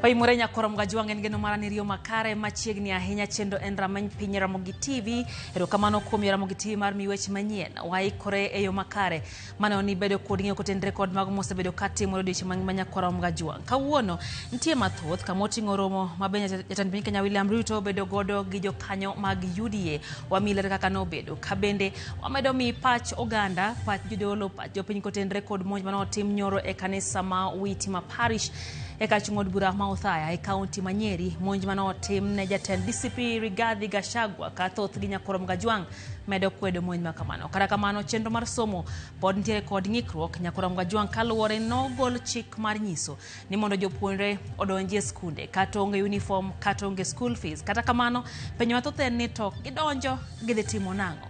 Oimore Nyakorom Gajwang en geno maranirio makare machiegni ahinya chendo en rameny piny Ramogi TV. Erokamano kuom Ramogi TV mar miweche manyien. Waikore e yo makare. Mane oni bedo kod ng'eyo kotendre kod mago mosebedo katimo odiochieng' mangima Nyakorom Gajwang. Kawuono nitie mathoth kamoting'o romo mabe jatend piny Kenya William Ruto bedo godo gi jokanyo mag UDA. Wamilere kaka nobedo. Kabende wamedo mi pach oganda, pach jodolo, pach jopiny kotendre kod monj manotim nyoro e kanisa ma Witima Parish e kachung'od bura ma Othaya e kaunti ma Nyeri. Monj manotim ne jatend DCP Rigathi Gachagua ka thoth gi Nyakorom Gajwang medo kwedo monj ma kamano. Kata kamano chenro mar somo pod nitiere kod ng'ikruok. Nyakorom Gajwang kaluwore nogol chik mar nyiso ni mondo jopuonjre odonji e skunde kata onge uniform kata onge school fees. Kata kamano penjo mathoth en ni to gidonjo gidhi timo nang'o,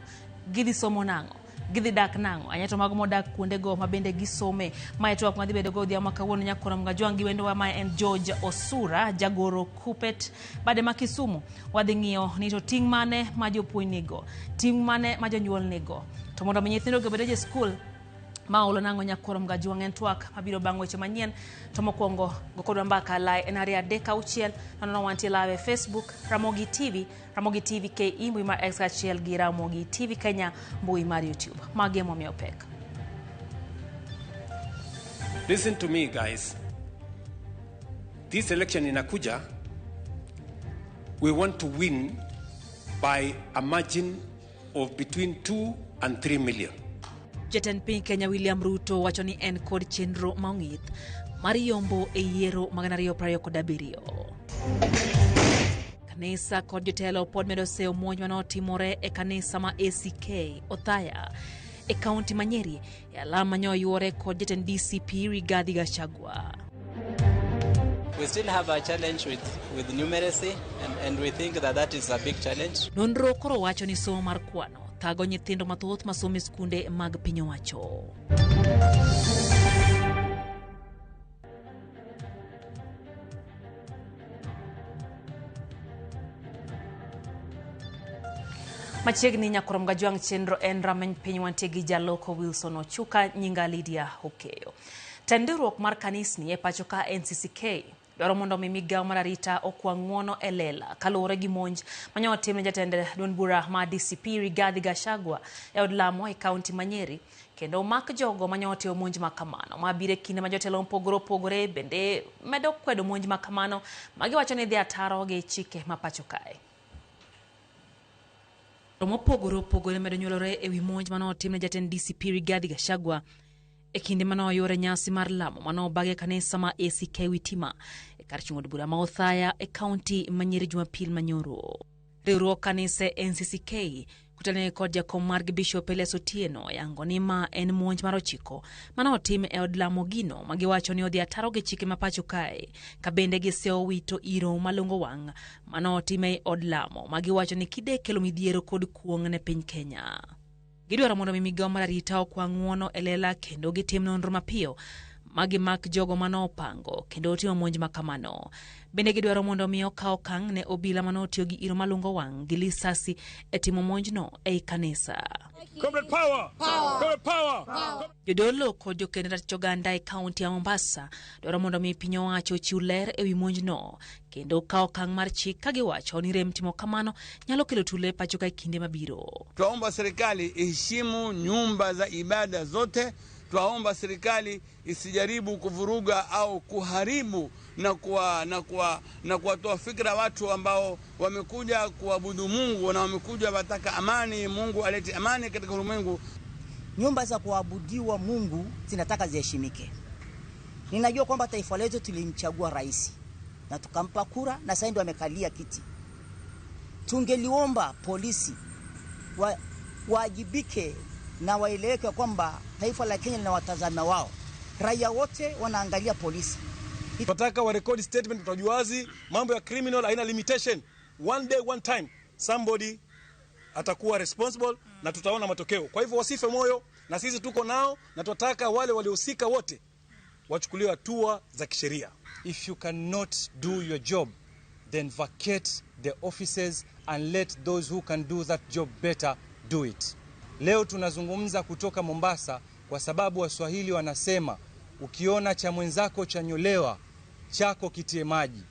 gidhi somo nang'o, gidhi dak nang'o, anyato mago modak kuonde go mabende gisome. Mae twak madhi bedo go odhiambo kawuono Nyakorom Gajwang gi wendo ma en George Osura, jagoro Kupet. Bade ma Kisumu wadhi ng'iyo ni to ting' mane ma jopuonj nigo, ting' mane ma jonyuol nigo, to mondo mi nyithindo go bedo e skul ma olo nang'o Nyakorom Gajwang en twak mabiro bang' weche manyien. To mokwongo go kodwa mbaka lai en 2:06 nono wantie live e Facebook Ramogi TV, Ramogi TV KE, mbui mar X kachiel gi Ramogi TV Kenya, mbui mar YouTube. Mage momiyo pek. Listen to me, guys. This election in Akuja, we want to win by a margin of between 2 and 3 million. Jatend piny Kenya William Ruto wacho ni en kod chenro maong'ith mar yombo e yiero mag 2027. Kanisa kod jotelo pod medo seyo monj manotimore e kanisa ma ACK Othaya e kaunti ma Nyeri e alama nyoyuore kod jatend DCP Rigathi Gachagua. We still have a challenge with numeracy and we think that is a big challenge. Nonro koro wacho ni somo mar kwano thago nyithindo mathoth masomo e skunde mag piny owacho. Machiegni Nyakorom Gajwang chenro en rameny piny wantie gi jaloko Wilson Ochuka, nyinga Lydia Okeyo. Tendiruok mar kanisni e pacho ka NCCK dwaro mondo migao mar arita okwa ng'uono e lela kaluwore gi monj manyo tim ne jatend duond bura ma DCP Rigathi Gachagua e od lamo e kaunti ma Nyeri, kendo mak jogo manyo timo monj ma kamano mabire kinde ma jotelo opogore bende medo kwedo monj ma kamano magiwacho ni dhi ataro gi chike ma pacho kae. Opogore medo nyolore e wi monj manotim ne jatend DCP Rigathi Gachagua e kinde manoyore nyasi mar lamo manobage kanisa ma ACK Witima e kar chung'od bura ma Othaya e kaunti ma Nyeri Jumapil manyoro. Riwruok kanise NCCK kutane kod jakom margi Bishop Elias Otieno yango ni ma en monj mar ochiko manotim e od lamo gino magiwacho ni odhi ataro gi chike ma pacho kae, ka bende giseyo wito iro malongo wang' manotim e od lamo magiwacho ni kide kelo midhiero kod kuong' ne piny Kenya. Gidwaro mondo migao mar arita okwa ng'uono e lela kendo gitim nonro mapiyo magimak jogo manopango kendo timo monj ma kamano. Bende gidwaro mondo mi okaw okang' ne obila manotiyo gi iro malungo wang' gi lisasi e timo monjno ei kanisa. Jodolo kod jokend ratich oganda e kaunti ya Mombasa dwaro mondo mi piny owacho ochiw ler e wi monjno kendo kaw okang' mar chik ka giwacho ni rem timo kamano nyalo kelo tulo e pacho ka e kinde mabiro. Twaomba serikali iheshimu nyumba za ibada zote. Twaomba serikali isijaribu kuvuruga au kuharibu na kuwatoa fikra watu ambao wamekuja kuabudu Mungu na wamekuja wataka amani. Mungu alete amani katika ulimwengu. Nyumba za kuabudiwa Mungu zinataka ziheshimike. Ninajua kwamba taifa letu tulimchagua rais na tukampa kura na sasa ndio amekalia kiti. Tungeliomba polisi waajibike na waeleweke kwamba taifa la Kenya lina watazama wao. Raia wote wanaangalia polisi. Tunataka wa record statement, tutajuazi mambo ya criminal haina limitation. One day one time somebody atakuwa responsible na tutaona matokeo. Kwa hivyo wasife moyo, na sisi tuko nao na tunataka wale waliohusika wote wachukuliwe hatua za kisheria. If you cannot do your job, then vacate the offices and let those who can do that job better do it. Leo tunazungumza kutoka Mombasa kwa sababu Waswahili wanasema ukiona cha mwenzako chanyolewa chako kitie maji.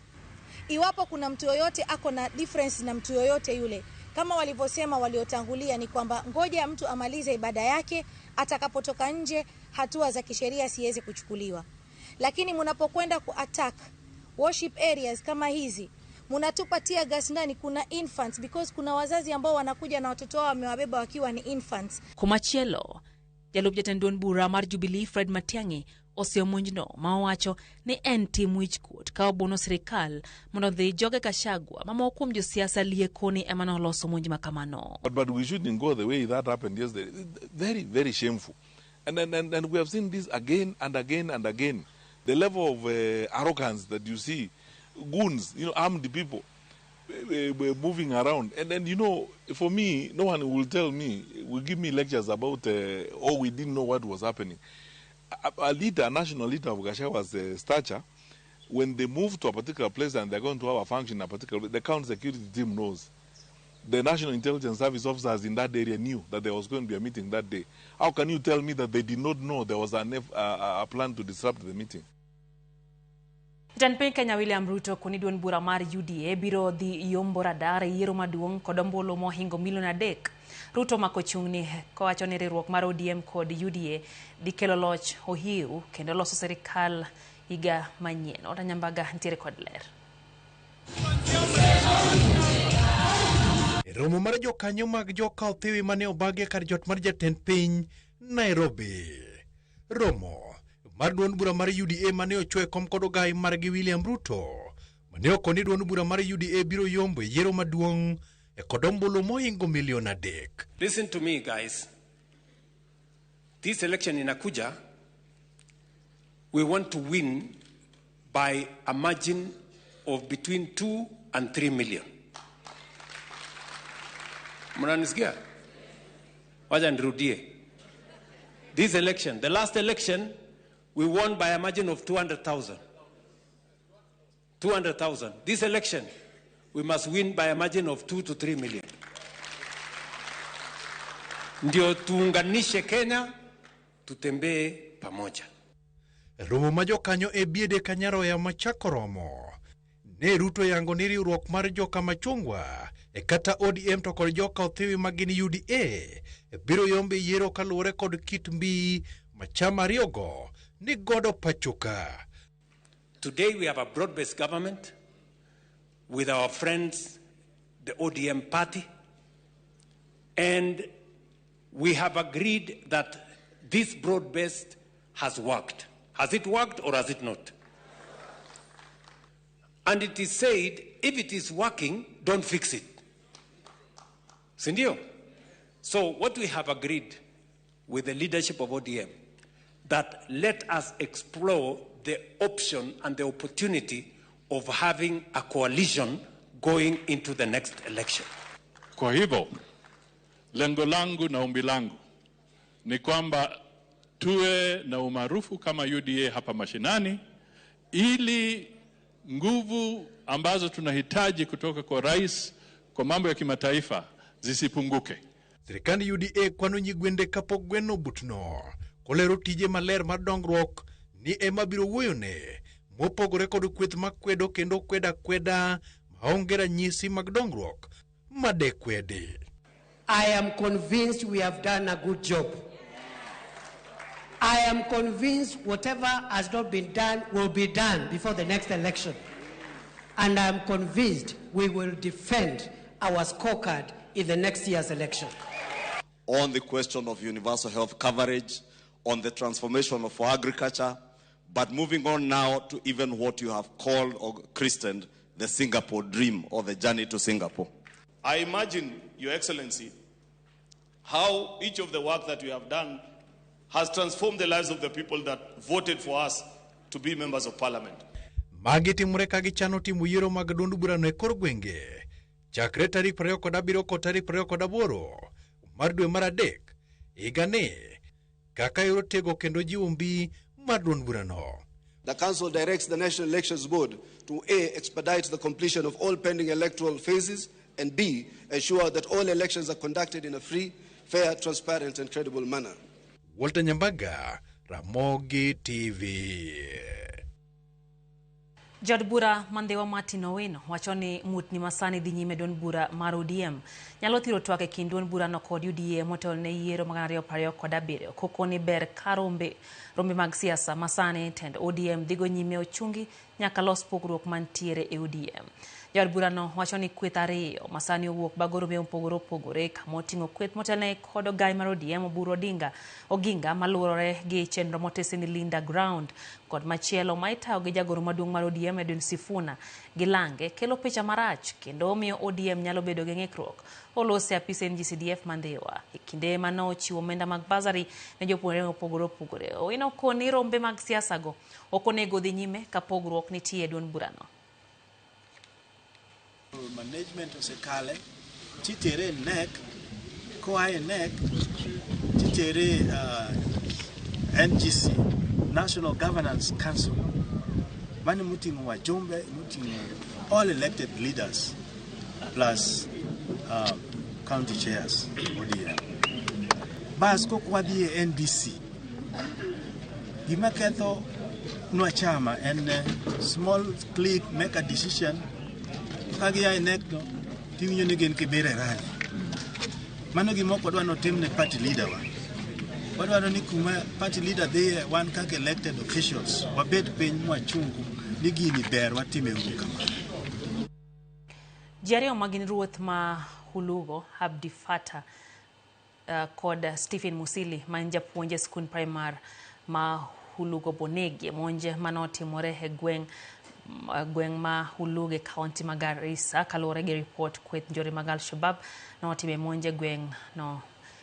Iwapo kuna mtu yoyote ako na difference na mtu yoyote yule, kama walivyosema waliotangulia, ni kwamba ngoja mtu amalize ibada yake, atakapotoka nje hatua za kisheria siweze kuchukuliwa. Lakini mnapokwenda ku-attack worship areas kama hizi, mnatupa tear gas ndani, kuna infants, because kuna wazazi ambao wanakuja na watoto wao wamewabeba wakiwa ni infants. Kumachielo, jalup jatend duond bura mar Jubilee Fred Matiang'i osemonjno mawacho ni en tim wich kuot ka obuno sirikal mondo dhi joge Gachagua mamoko kuom josiasa liekoni ema noloso monj makamano. But we shouldn't go the way that happened yesterday. Very, very shameful. And we have seen this again and again and again. The level of arrogance that you see, goons, armed people moving around. And then, for me, no one will tell me, will give me lectures about, we didn't know what was happening. A national leader of Gachagua's stature, when they move to a particular place and they're going to have a function in a particular place, the county security team knows. The National Intelligence Service officers in that area knew that there was going to be a meeting that day. How can you tell me that they did not know there was a plan to disrupt the meeting? Jatend piny Kenya William Ruto koni duond bura mar UDA biro dhi yombo radar yiero maduong' kod ombulu mohingo milion 3. Ruto mako chung'ni kowacho ni riwruok mar ODM kod UDA dhi kelo loch ohiu kendo loso sirikal higa manyien. Ota Nyambaga ntiere kod ler. Romo mar jokanyo mag joka othiwi mane obage kar jot mar jatend piny Nairobi. Romo mar duond bura mar UDA mane ochwe kom kod ogai margi William Ruto mane okoni duond bura mar UDA biro yombo yiero maduong' kod ombulu mohingo milion 3. Listen to me, guys. This election in Akuja, we want to win by a margin of between 2 and 3 million. Mnanisikia? Wacha nirudie. This election, the last election, we won by a margin of 200,000. 200,000. This election, we must win by a margin of 2 to 3 million. Ndio tuunganishe Kenya, tutembee pamoja. Romo ma jokanyo e biede Kanyaroya machako romo. Ne Ruto yango ni riwruok mar joka machungwa kata ODM to kod joka othiwi magini UDA biro yombe yiero kaluwore kod kit mbii machama ariyogo ni godo pachuka. Today we have a broad-based government with our friends, the ODM party, and we have agreed that this broad-based has worked. Has it worked or has it not? And it is said, if it is working, don't fix it. Sindio? So what we have agreed with the leadership of ODM, that let us explore the option and the opportunity of having a coalition going into the next election. Kwa hivyo, lengo langu na ombi langu ni kwamba tuwe na umaarufu kama UDA hapa mashinani, ili nguvu ambazo tunahitaji kutoka kwa rais kwa mambo ya kimataifa zisipunguke. Serikali UDA kwano nyigwende kapok gweno butno. Kolero tije maler mar dongruok ni ema biro wuoyone mopogore kod kweth makwedo kendo kweda maonge ranyisi mag dongruok madekwede. I am convinced we have done a good job. I am convinced whatever has not been done will be done before the next election. And I am convinced we will defend our scorecard in the next year's election. On the question of universal health coverage, on the transformation of agriculture, but moving on now to even what you have called or christened the Singapore dream or the journey to Singapore. I imagine, Your Excellency, how each of the work that we have done has transformed the lives of the people that voted for us to be members of parliament. Magi timore ka gichano timo yiero mag duond burano e kor gwenge. Chakre tarik 27 kod tarik 28 mar dwe mar adek higani kaka yoro tego kendo jiwo mbii mar duond burano. The Council directs the National Elections Board to A, expedite the completion of all pending electoral phases, and B, ensure that all elections are conducted in a free, fair, transparent and credible manner. Walter Nyambaga, Ramogi TV. Jod bura Mandewa Martin Owino wacho ni mutni masani dhi nyime duond bura mar ODM nyalo thiro twak e kind duond bura no kod UDA motel ne yiero mag 2027 koko ni ber ka rombe mag siasa masani tend ODM dhigo nyime ochungi nyaka los pogruok mantiere e ODM. Jod bura no wacho ni kweth ariyo masani owuok bagoro be opogore kamoting'o kweth motelne kod ogai mar ODM Oburu Oginga malurore gi chenro motesi ni Linda Ground kod machielo maitayo gi jagoro maduong' mar ODM Edwin Sifuna Gilange kelo picha marach kendo miyo ODM nyalo bedo gi ng'ikruok. Olose apise NGCDF Mandewa e kinde mano chiwo omenda mag basari ne jopuonjre opogore. Owino koni rombe mag siasa go okonego dhi nyime ka pogruok nitie duond burano. Management osekale titere NEC koae NEC titere NGC National Governance Council mane muting'o wajumbe muting'o all elected leaders plus county chairs ODM. Bas kokwadhi e NDC gima ketho nwa chama en small click make a decision kagi ya NEC no tiwinjo ni gen kibere rally mano gimoko dwa notimne party leader wa wadwaro ni kuma party leader dhiye wan kaka elected officials wabed piny mwachungu ni gini ber watime uru kama. Jariyo magin ruoth ma Hulugo Abdi Fatah kod Stephen Musili ma en japuonje skul primar ma Hulugo Bonegi monje manotimore e gweng' ma Hulugo e kaunti ma Garissa kaluwore gi report kweth njore mag Al-Shabab notime monje gweng' no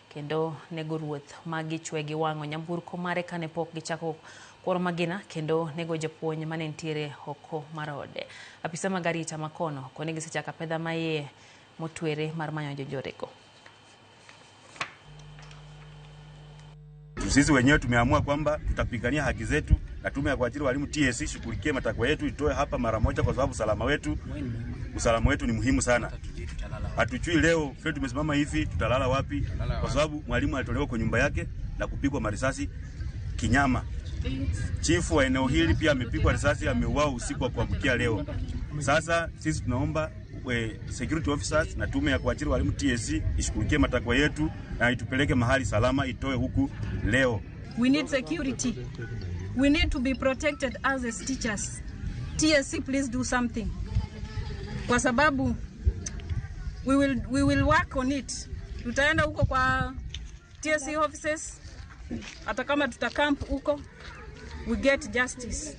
kendo nego ruoth magi chwe gi wang'o nyamburko mare kane pok gichako koro magina kendo nego japuonj mane ntiere oko mar ode. Apisa mag arita makono kone gisechaka pedha maiye motwere mar manyo jonjorego. Sisi wenyewe tumeamua kwamba tutapigania haki zetu na tume ya kuajiri walimu TSC shughulikie matakwa yetu itoe hapa mara moja kwa sababu usalama wetu ni muhimu sana. Hatuchui leo feli tumesimama hivi tutalala wapi kwa sababu mwalimu alitolewa kwa nyumba yake na kupigwa marisasi kinyama. Chifu wa eneo hili pia amepigwa risasi ameuawa usiku wa kuamkia leo. Sasa sisi tunaomba security officers na tume ya kuajiri walimu TSC ishughulikie matakwa yetu na itupeleke mahali salama itoe huku leo. We need security. We need to be protected as teachers. TSC, please do something. Kwa sababu we will work on it. Tutaenda huko kwa TSC offices. Hata kama tutacamp huko, we get justice.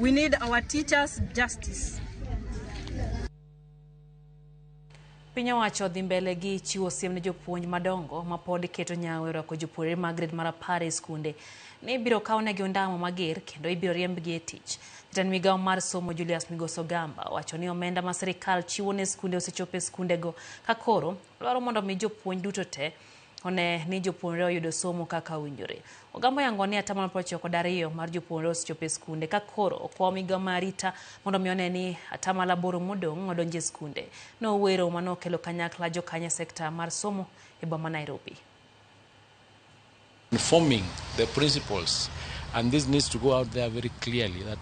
We need our teachers justice. Piny owacho dhi mbele gi chiwo siem ne jopuonj madongo ma pod keto nyawero ko jopuonjre mag grade mar 10 e skunde ni ibiro kawnegi ondamo mager kendo ibiro riembgi e tich. Jatend migawo mar somo Julius Migoso Gamba wacho ni omenda ma sirikal chiwo ne skunde osechopo e skundego ka koro dwaro mondo mi jopuonj duto te one ni jopuonjre oyudo somo kaka owinjore. Ogamba yango ni 92% mar jopuonjre osechopo e skunde ka koro okwayo migawo mar arita mondo mi one ni 8% modong' odonje skunde. Nowero manokelo kanyakla jokanye sekta mar somo e boma Nairobi. Informing the principals, and this needs to go out there very clearly, that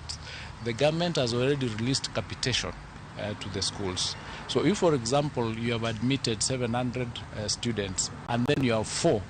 the government has already released capitation to the schools. So if, for example, you have admitted 700 students and then you have 4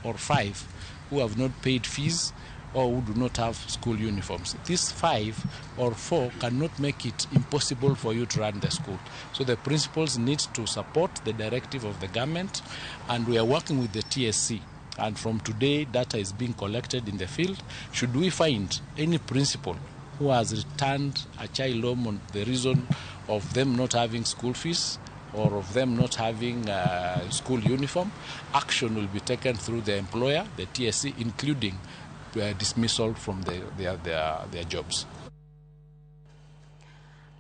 or 5 who have not paid fees or who do not have school uniforms, these 5 or 4 cannot make it impossible for you to run the school. So the principals need to support the directive of the government, and we are working with the TSC. And from today, data is being collected in the field. Should we find any principal who has returned a child home on the reason of them not having school fees or of them not having school uniform, action will be taken through the employer, the TSC, including dismissal from their jobs.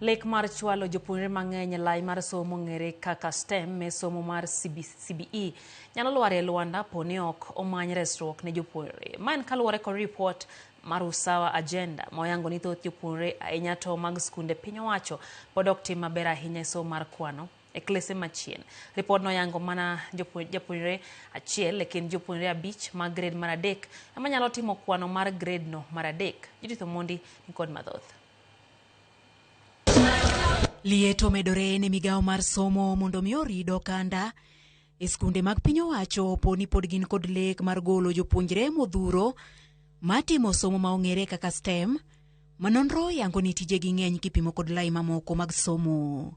Lek mar chwalo jopuonjre mang'eny lai mar somo ng'ere kaka STEM me somo mar CBE nyalo lware Luanda poni ok omany resruok ne jopuonjre. Man kaluwore kod report mar Usawa Agenda moyango ni thoth jopuonjre ahinya to mag skunde piny owacho pod ok tim maber ahinya e somo mar kwano e klese machien. Report no yango mana jopuonjre achiel lekin jopuonjre 5 mag grade mar 3 ema nyalo timo kwano mar grade no mar 3. Judith Omondi ni kod mathoth. Lieto medore ne migao mar somo mondo mi orido kanda e skunde mag piny owacho poni pod gin kod lek mar golo jopuonjre modhuro matimo somo ma ong'ere kaka STEM. Manonro yango ni tije gi ng'eny kipimo kod lai mamoko mag somo.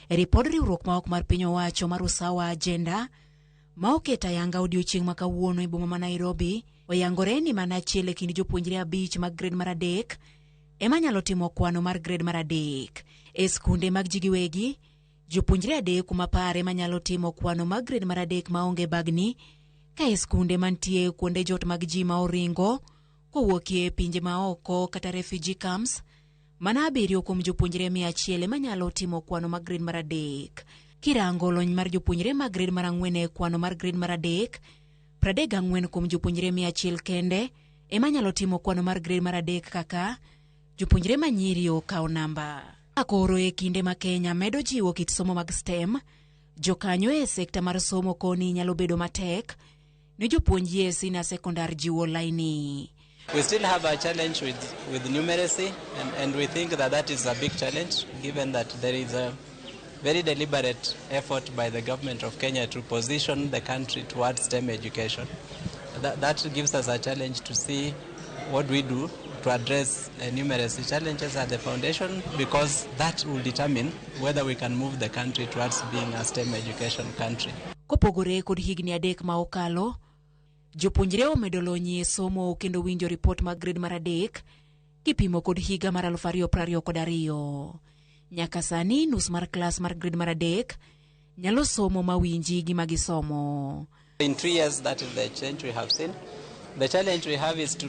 E ripod riwruok ma ok mar piny owacho mar Usawa Agenda ma oketa yanga odiochieng' ma kawuono e boma ma Nairobi, oyangore ni mana achiel e kind jopuonjre 5 mag grade mar 3 ema nyalo timo kwano mar grade mar 3. E skunde mag ji giwegi, jopuonjre 3 kuma pare manyalo timo kwano mag grade mar 3 maonge bagni, ka e skunde mantie kuonde jot mag ji ma oringo kowuokie pinje maoko kata refugee camps, mana 7 kuom jopuonjre 100 ema nyalo timo kwano mag grade mar 3. Kirango lony mar jopuonjre mag grade mar 4 e kwano mar grade mar 3, 34 kuom jopuonjre 100 kende ema nyalo timo kwano mar grade mar 3 kaka jopuonjre manyiri okawo namba. Akoro e kinde ma Kenya medo jiwo kit somo mag STEM, jokanyo e sekta mar somo koni nyalo bedo matek ne jopuonji e sina sekondar jiwo laini. We still have a challenge with numeracy, and we think that is a big challenge, given that there is a very deliberate effort by the government of Kenya to position the country towards STEM education. That gives us a challenge to see what we do to address numeracy challenges at the foundation, because that will determine whether we can move the country towards being a STEM education country. Kopogore kod higni 3 ma okalo, jopuonjre omedo lony e somo kendo winjo report mag grade mar 3 kipimo kod higa mar 2022. Nyaka sani nus mar klas mar grade mar 3 nyalo somo mawinji gi magisomo. In 3 years, that is the change we have seen. The challenge we have is to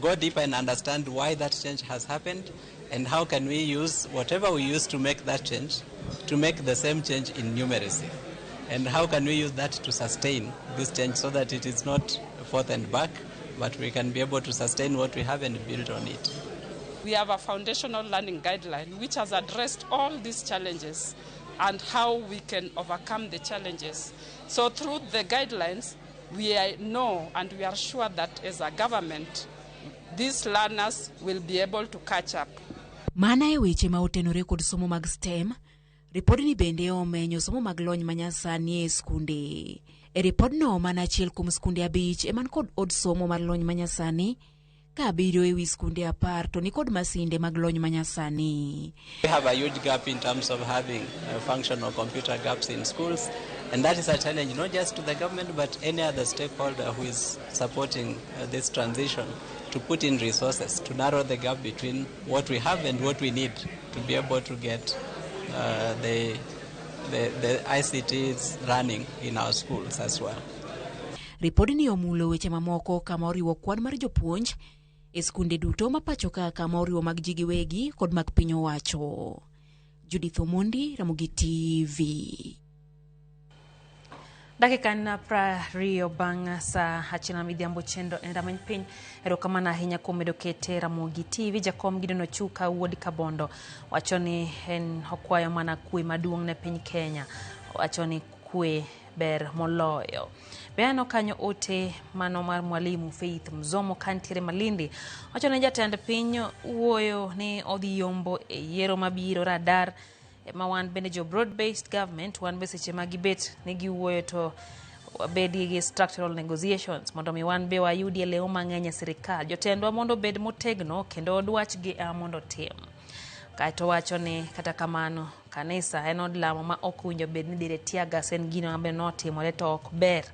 go deeper and understand why that change has happened, and how can we use whatever we use to make that change to make the same change in numeracy, and how can we use that to sustain this change so that it is not forth and back, but we can be able to sustain what we have and build on it. We have a foundational learning guideline which has addressed all these challenges and how we can overcome the challenges. So through the guidelines, we know and we are sure that as a government, these learners will be able to catch up. Mana e weche ma otenore kod somo mag STEM, ripod ni bende omenyo somo mag lony manyasani e skunde. E ripod no mana achiel kuom skunde 5 eman kod od somo mar lony manyasani, ka 7 ewi skunde 10 to ni kod masinde mag lony manyasani. We have a huge gap in terms of having functional computer gaps in schools, and that is a challenge not just to the government but any other stakeholder who is supporting this transition, to put in resources to narrow the gap between what we have and what we need to be able to get the ICTs running in our schools as well. Ripodi ni omulo weche mamoko kama oriwo kwan mar jopuonj e skunde duto ma pacho kama oriwo mag ji giwegi kod mag piny owacho. Judith Omondi, Ramogi TV. Dakika na Rio bang' sa hachina midhiambo chendo en rameny piny erokamano ahinya kuom medo kete Ramogi TV. Jakom Gideon Ochuka wuod Kabondo wacho ni en okwayo mana kwe maduong' ne piny Kenya, wacho ni kwe ber moloyo. Beano kanyo ote mano mar mwalimu Faith Mzomo kantiere Malindi, wacho ni jatend piny wuoyo ni odhi yombo e yiero mabiro radar ma wan bende jo broad-based government wan beseche magibet ne giwuoyo to bedi gi structural negotiations mondo mi wan be wayudi leo mang'eny sirikal. Jotendwa mondo bed motegno kendo dwachgi mondo tim. Kaito wacho ni kata kamano kanisa en od lamo ma ok winjo bed ni dire tiaga sen gino ambe notimore to ok ber.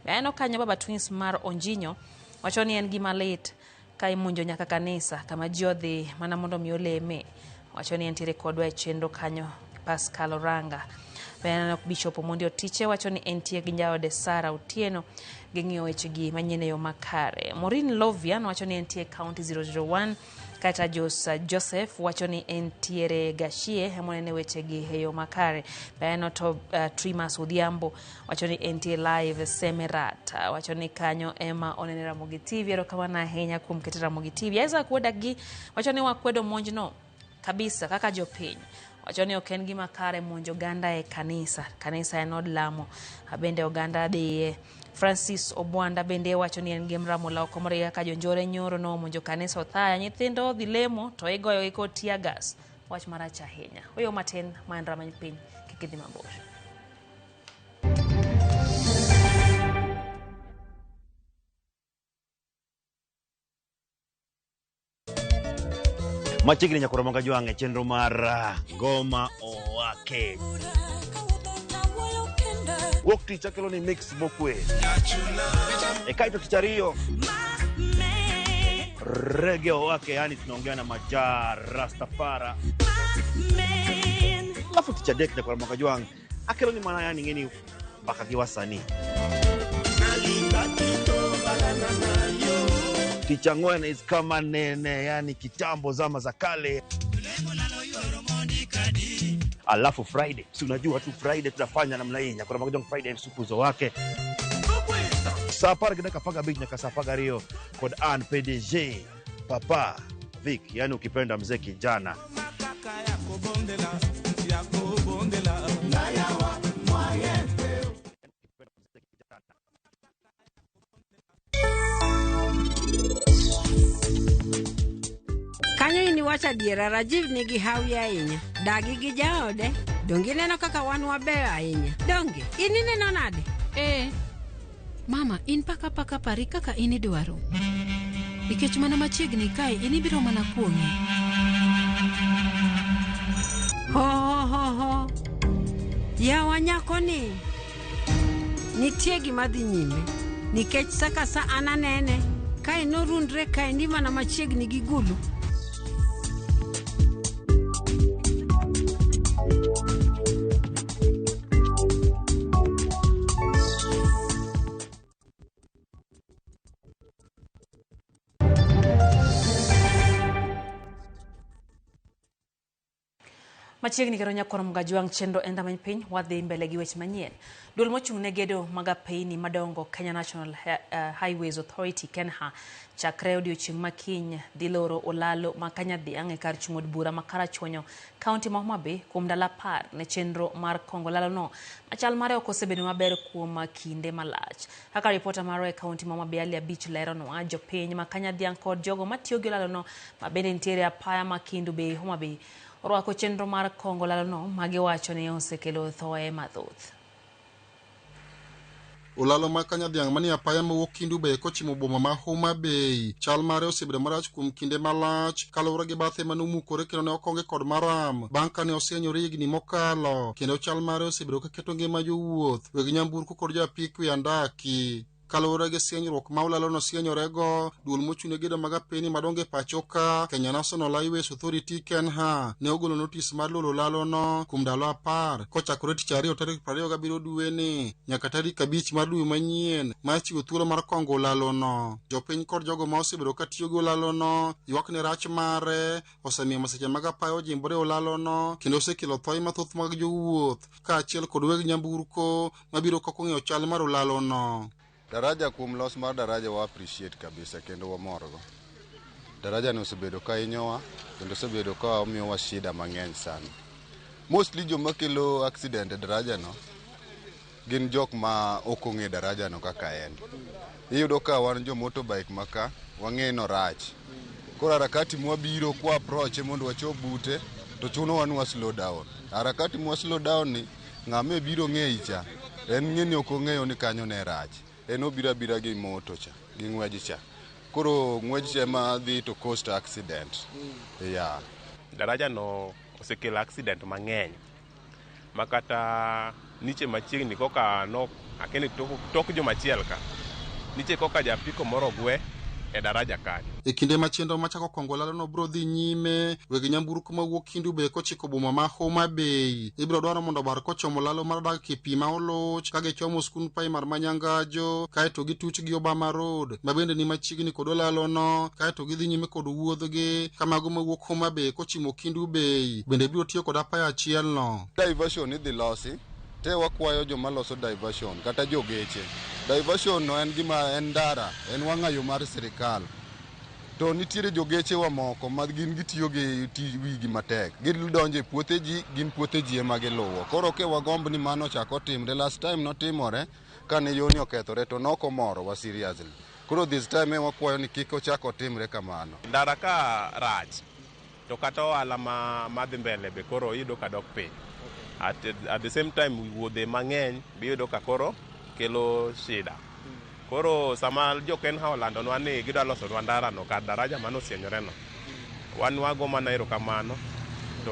Beano kanyo Baba Twins mar Onjinyo wacho ni en gima lit ka imunjo nyaka kanisa kama ji odhi mana mondo mi oleme. Wacho ni entiere kodwa e chendo kanyo Pascal Oranga. Beano Bishop Omondi Otiche wacho ni entie gi njaode Sara Otieno gi ng'iyo wechegi manyien e yo makare. Maureen Lovian wacho ni entie County 001. Kata Joseph wacho ni entiere Gashie hemonene wechegi e yo makare. Beano to Trimas Odhiambo wacho ni entie live Semerat. Wacho ni kanyo ema onene Ramogi TV. Erokamano ahinya kuom kete Ramogi TV. Isaac Wedagi wacho ni wakwedo monjno kabisa kaka jopiny. Wacho ni ok en gima kare monjo oganda e kanisa en od lamo, bende oganda dhiye. Francis Obwanda bende wacho ni en gimra mola okomore kaka jonjore nyoro no monjo kanisa othaya nyithindo dhi lemo to igoyo gi kod tear gas. wach marach ahinya. Oyo matin ma Endra Many Piny kik idhi mabor. Machiegni nyakoro manga jwange chenro mar ngoma owake. Wok ticha kelo ni mix bokwe. Kaito tichario. Reggae owake, yani tunaongea na Majar Rastafara. Alafu ticha dek nyakoro manga jwange. Akelo ni mana yani ngeni baka kiwasani. Ticha Ngwena is kama nene, yani kitambo zama za kale. Alafu Friday, si unajua tu Friday tunafanya namna hii, nyakora magajong Friday msukuzo wake. Sapara kidaka faga beach nyaka sapaga rio kod an PDG Papa Vic, yani ukipenda mzee kijana. Kanyo ini wacha diera Rajiv nigi hawi ahinya. Dagi gi jaode. Dongi neno kaka wan wabeyo ahinya. Dongi, ini neno nade? Mama, in paka pari kaka ini dwaro. Nikech mana machiegni kae, ini biro mana kuongi. Ho. Yawa nyako ni. Nitie gima dhi nyime. Nikech saka sa ananene. Kae norundre kae ndi mana machiegni gi gulu. Machiegni kero nyakoro mga jwang chenro Endra Many Piny wadhi mbele gi weche manyien. Duol mochung' ne gedo mag apeyni madongo Kenya National Highways Authority KENHA chakre odiochieng' makiny dhi loro olalo ma Kanyadhiang' e kar chung' od bura ma Karachuonyo kaunti ma Homa Bay kuom ndalo 10 ne chenro mar kongo lalono machal mare ok osebedo maber kuom kinde malach. Kaka ripota maro e kaunti ma Homa Bay Ali Abich leronwa, jopiny ma Kanyadhiang' kod jogo matiyo gi lalono ma bende nitiere apaya ma Kindu Bay Homa Bay orwako chenro mar kongo lalono magiwacho ni osekelo thoe mathoth. Olalo ma Kanyadhiang' mani apaya mawuok Kindu Bay kochimo boma ma Homa Bay chal mare osebedo marach kuom kinde malach kaluwore gi bathe manumukore kendo ne okonge kod maram bang' kane osenyore higni mokalo kendo chal mare osebedo kaketo ngima jowuoth weg nyamburko kod joapiko andaki. Kaluwore gi sienyruok ma olalono sienyorego, duol mochune gedo mag apeyni madongo e pachoka Kenya National Highways Authority KENHA ne ogolo notis mar lolo lalono kuom ndalo 10 kochakore tich ariyo tarik 27 dweni nyaka tarik 5 mar dwe manyien ma chiwo thuolo mar kongo lalono. Jopiny kod jogo ma osebedo katiyo gi lalono ywak ne rach mare osemiyo maseche mag apaya ojimbore olalono kendo osekelo thoe mathoth mag jowuoth kaachiel kod weg nyamburko mabiro kokong'eyo chal mar olalono. Daraja kuom los mar daraja wa appreciate kabisa kendo wamorgo. Daraja no osebedo ka inyowa kendo osebedo ka omiyowa shida mang'eny sana. Mostly joma kelo accident e daraja no gin jok ma ok ong'e daraja no kaka en. Iyudo ka wan jo motorbike maka wang'e no rach. Koro harakati mwabiro kwa approach mondo wachop bute to chuno wanwa slow down. Harakati mwa slow down ni ng'ame biro ng'eicha en ng'eni ok ong'eyo ni kanyo ne rach. En obira gi moto cha gi ng'wej cha. Koro ng'wej cha ma dhi to cost accident. Yeah. Daraja no osekelo accident mang'eny makata niche machiegni koka no akeni tok jo machiel ka niche koka japiko moro gwe e daraja kanyo. E kinde machendo machako kongo lalono bro dhi nyime weg nyamburko mawuok Kindu Bay kochiko boma ma Homa Bay ibiro dwaro mondo bar kochomo lalo mar dak kipi ma oloch ka gichomo skul primar manyangajo kaeto gituch gi Obama Road ma bende ni machiegni kod lalono kaeto gidhi nyime kod wuodhgi kamago mawuok Homa Bay kochimo Kindu Bay bende biro tiyo kod apaya achiel no. Diversion idhi losi te wakwayo joma loso diversion kata jogeche. Diversion no en gima en ndara, en wang'ayo mar sirikal. To nitiere jogeche wa moko ma gin gitiyo gi wigi matek. Gidonjo e puothe ji, gin puothe ji ema giluwo. Koro ke wagomb ni mano chako timre. Last time notimore kane yoni okethore to noko moro wa seriously. Koro this time wakwayo ni kik ochako timre kamano. Ndara ka rach to kata ohala madhi mbele be koro iyudo ka dok piny. At the same time wuodhe mang'eny be iyudo ka koro kelo shida. Koro sama jo-Kenha olandonwa ni gidwa losonwa ndarano kar daraja manosienyore no, wan wago mana erokamano to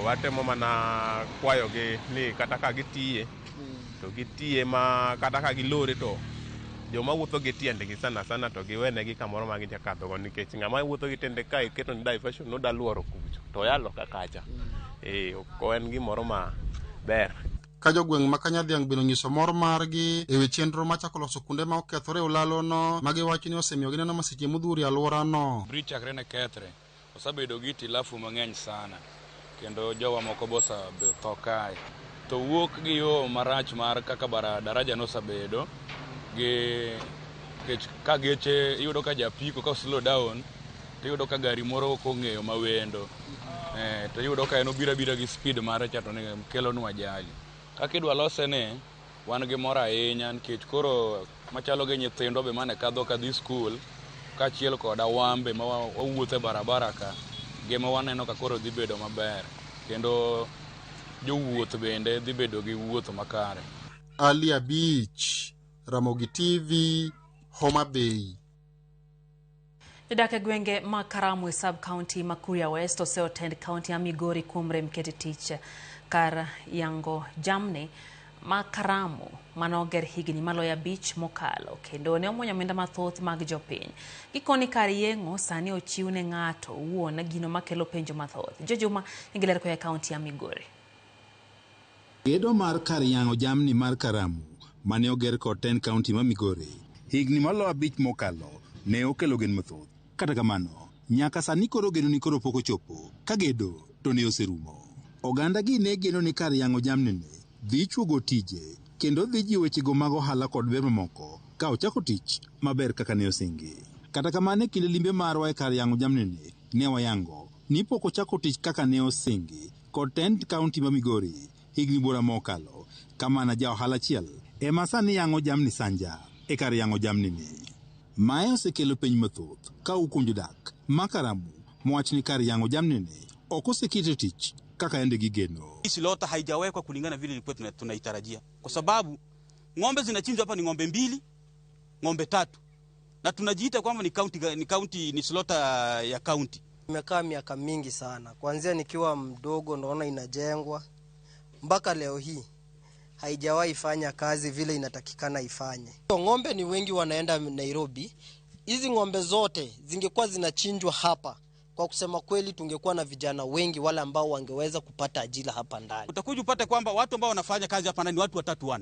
watemo mana kwayogi ni kata ka gitiye to gitiye ma kata ka gilore to joma wuotho gi tiendegi sana to giwenegi kamoro ma ginya kadhogo, nikech ng'ama wuotho gi tiende ka iketo ni diversion noda luoro kucho to yalo kakacha. Ok en gimoro ma ber. Ka jogweng' ma Kanyadhiang' bino nyiso mor margi e wi chenro machako loso kunde ma okethore e ulalono ma giwacho ni osemiyo gineno masiche modhuro e alworano. Bridge chakre ne kethre osebedo gi tilafu mang'eny sana, kendo jowa moko tho kae to wuok gi yo marach mar kaka daraja nosabedo gi ka geche iyudo ka japiko ka slow down to iyudo ka gari moro ok ong'eyo mawendo to iyudo ka en obira gi speed mare cha to ne kelonwa ajali. Kaka idwa lose ne wan gi mor ahinya nikech koro machalo gi nyithindo be mane kadhi skul kaachiel koda wambe ma wawuotho e barabara ka gima waneno ka koro dhi bedo maber, kendo jowuoth bende dhi bedo gi wuotho makare. Ali Abich, Ramogi TV, Homa Bay. Jodak e gwenge ma Karamu e sub-county ma Kuria West oseotend kaunti ya Migori kuom rem kete tich kar yango jamni ma Karamu manoger higni maloyo 5 mokalo, kendo ne omuonyo omenda mathoth mag jopiny. Gikoni kar yeng'o sani ochiw ne ng'ato wuon gino makelo penjo mathoth. Jojuma ingiler koya kaunti ya Migori. Gedo mar kar yango jamni mar Karamu mane oger kod 10 kaunti ma Migori higni maloyo 5 mokalo ne okelo gen mathoth. Kata kamano, nyaka sani koro geno ni koro pok ochopo, ka gedo to ne oserumo. Oganda gi ne geno ni kar yango jamni ne dhi chuogo tije kendo dhi jiwo wechego mag ohala kod ber mamoko ka ochako tich maber kaka ne osingi. Kata kamano, kinde limbe marwa e kar yango jamni ne wayango ni pok ochako tich kaka ne osingi kod 10 kaunti ma Migori higni bora mokalo. Kamana ja ohala achiel ema sani yango jamni sanja e kar yango jamni ni. Mae osekelo penj mathoth ka kuom jodak ma Karamu mwach ni kar yango jamni ni ok osekete tich kaka ende gigeno. Slota haijawekwa kulingana vile ilikuwa tunaitarajia, kwa sababu ng'ombe zinachinjwa hapa ni ng'ombe 2, ng'ombe 3, na tunajiita kwamba ni slota ya county. Imekaa miaka mingi sana, kuanzia nikiwa mdogo naona inajengwa mpaka leo hii haijawahi fanya kazi vile inatakikana ifanye. Ng'ombe ni wengi wanaenda Nairobi. Hizi ng'ombe zote zingekuwa zinachinjwa hapa, kwa kusema kweli tungekuwa na vijana wengi wale ambao wangeweza kupata ajira hapa ndani. Utakuja upate kwamba watu ambao wanafanya kazi hapa ndani watu 3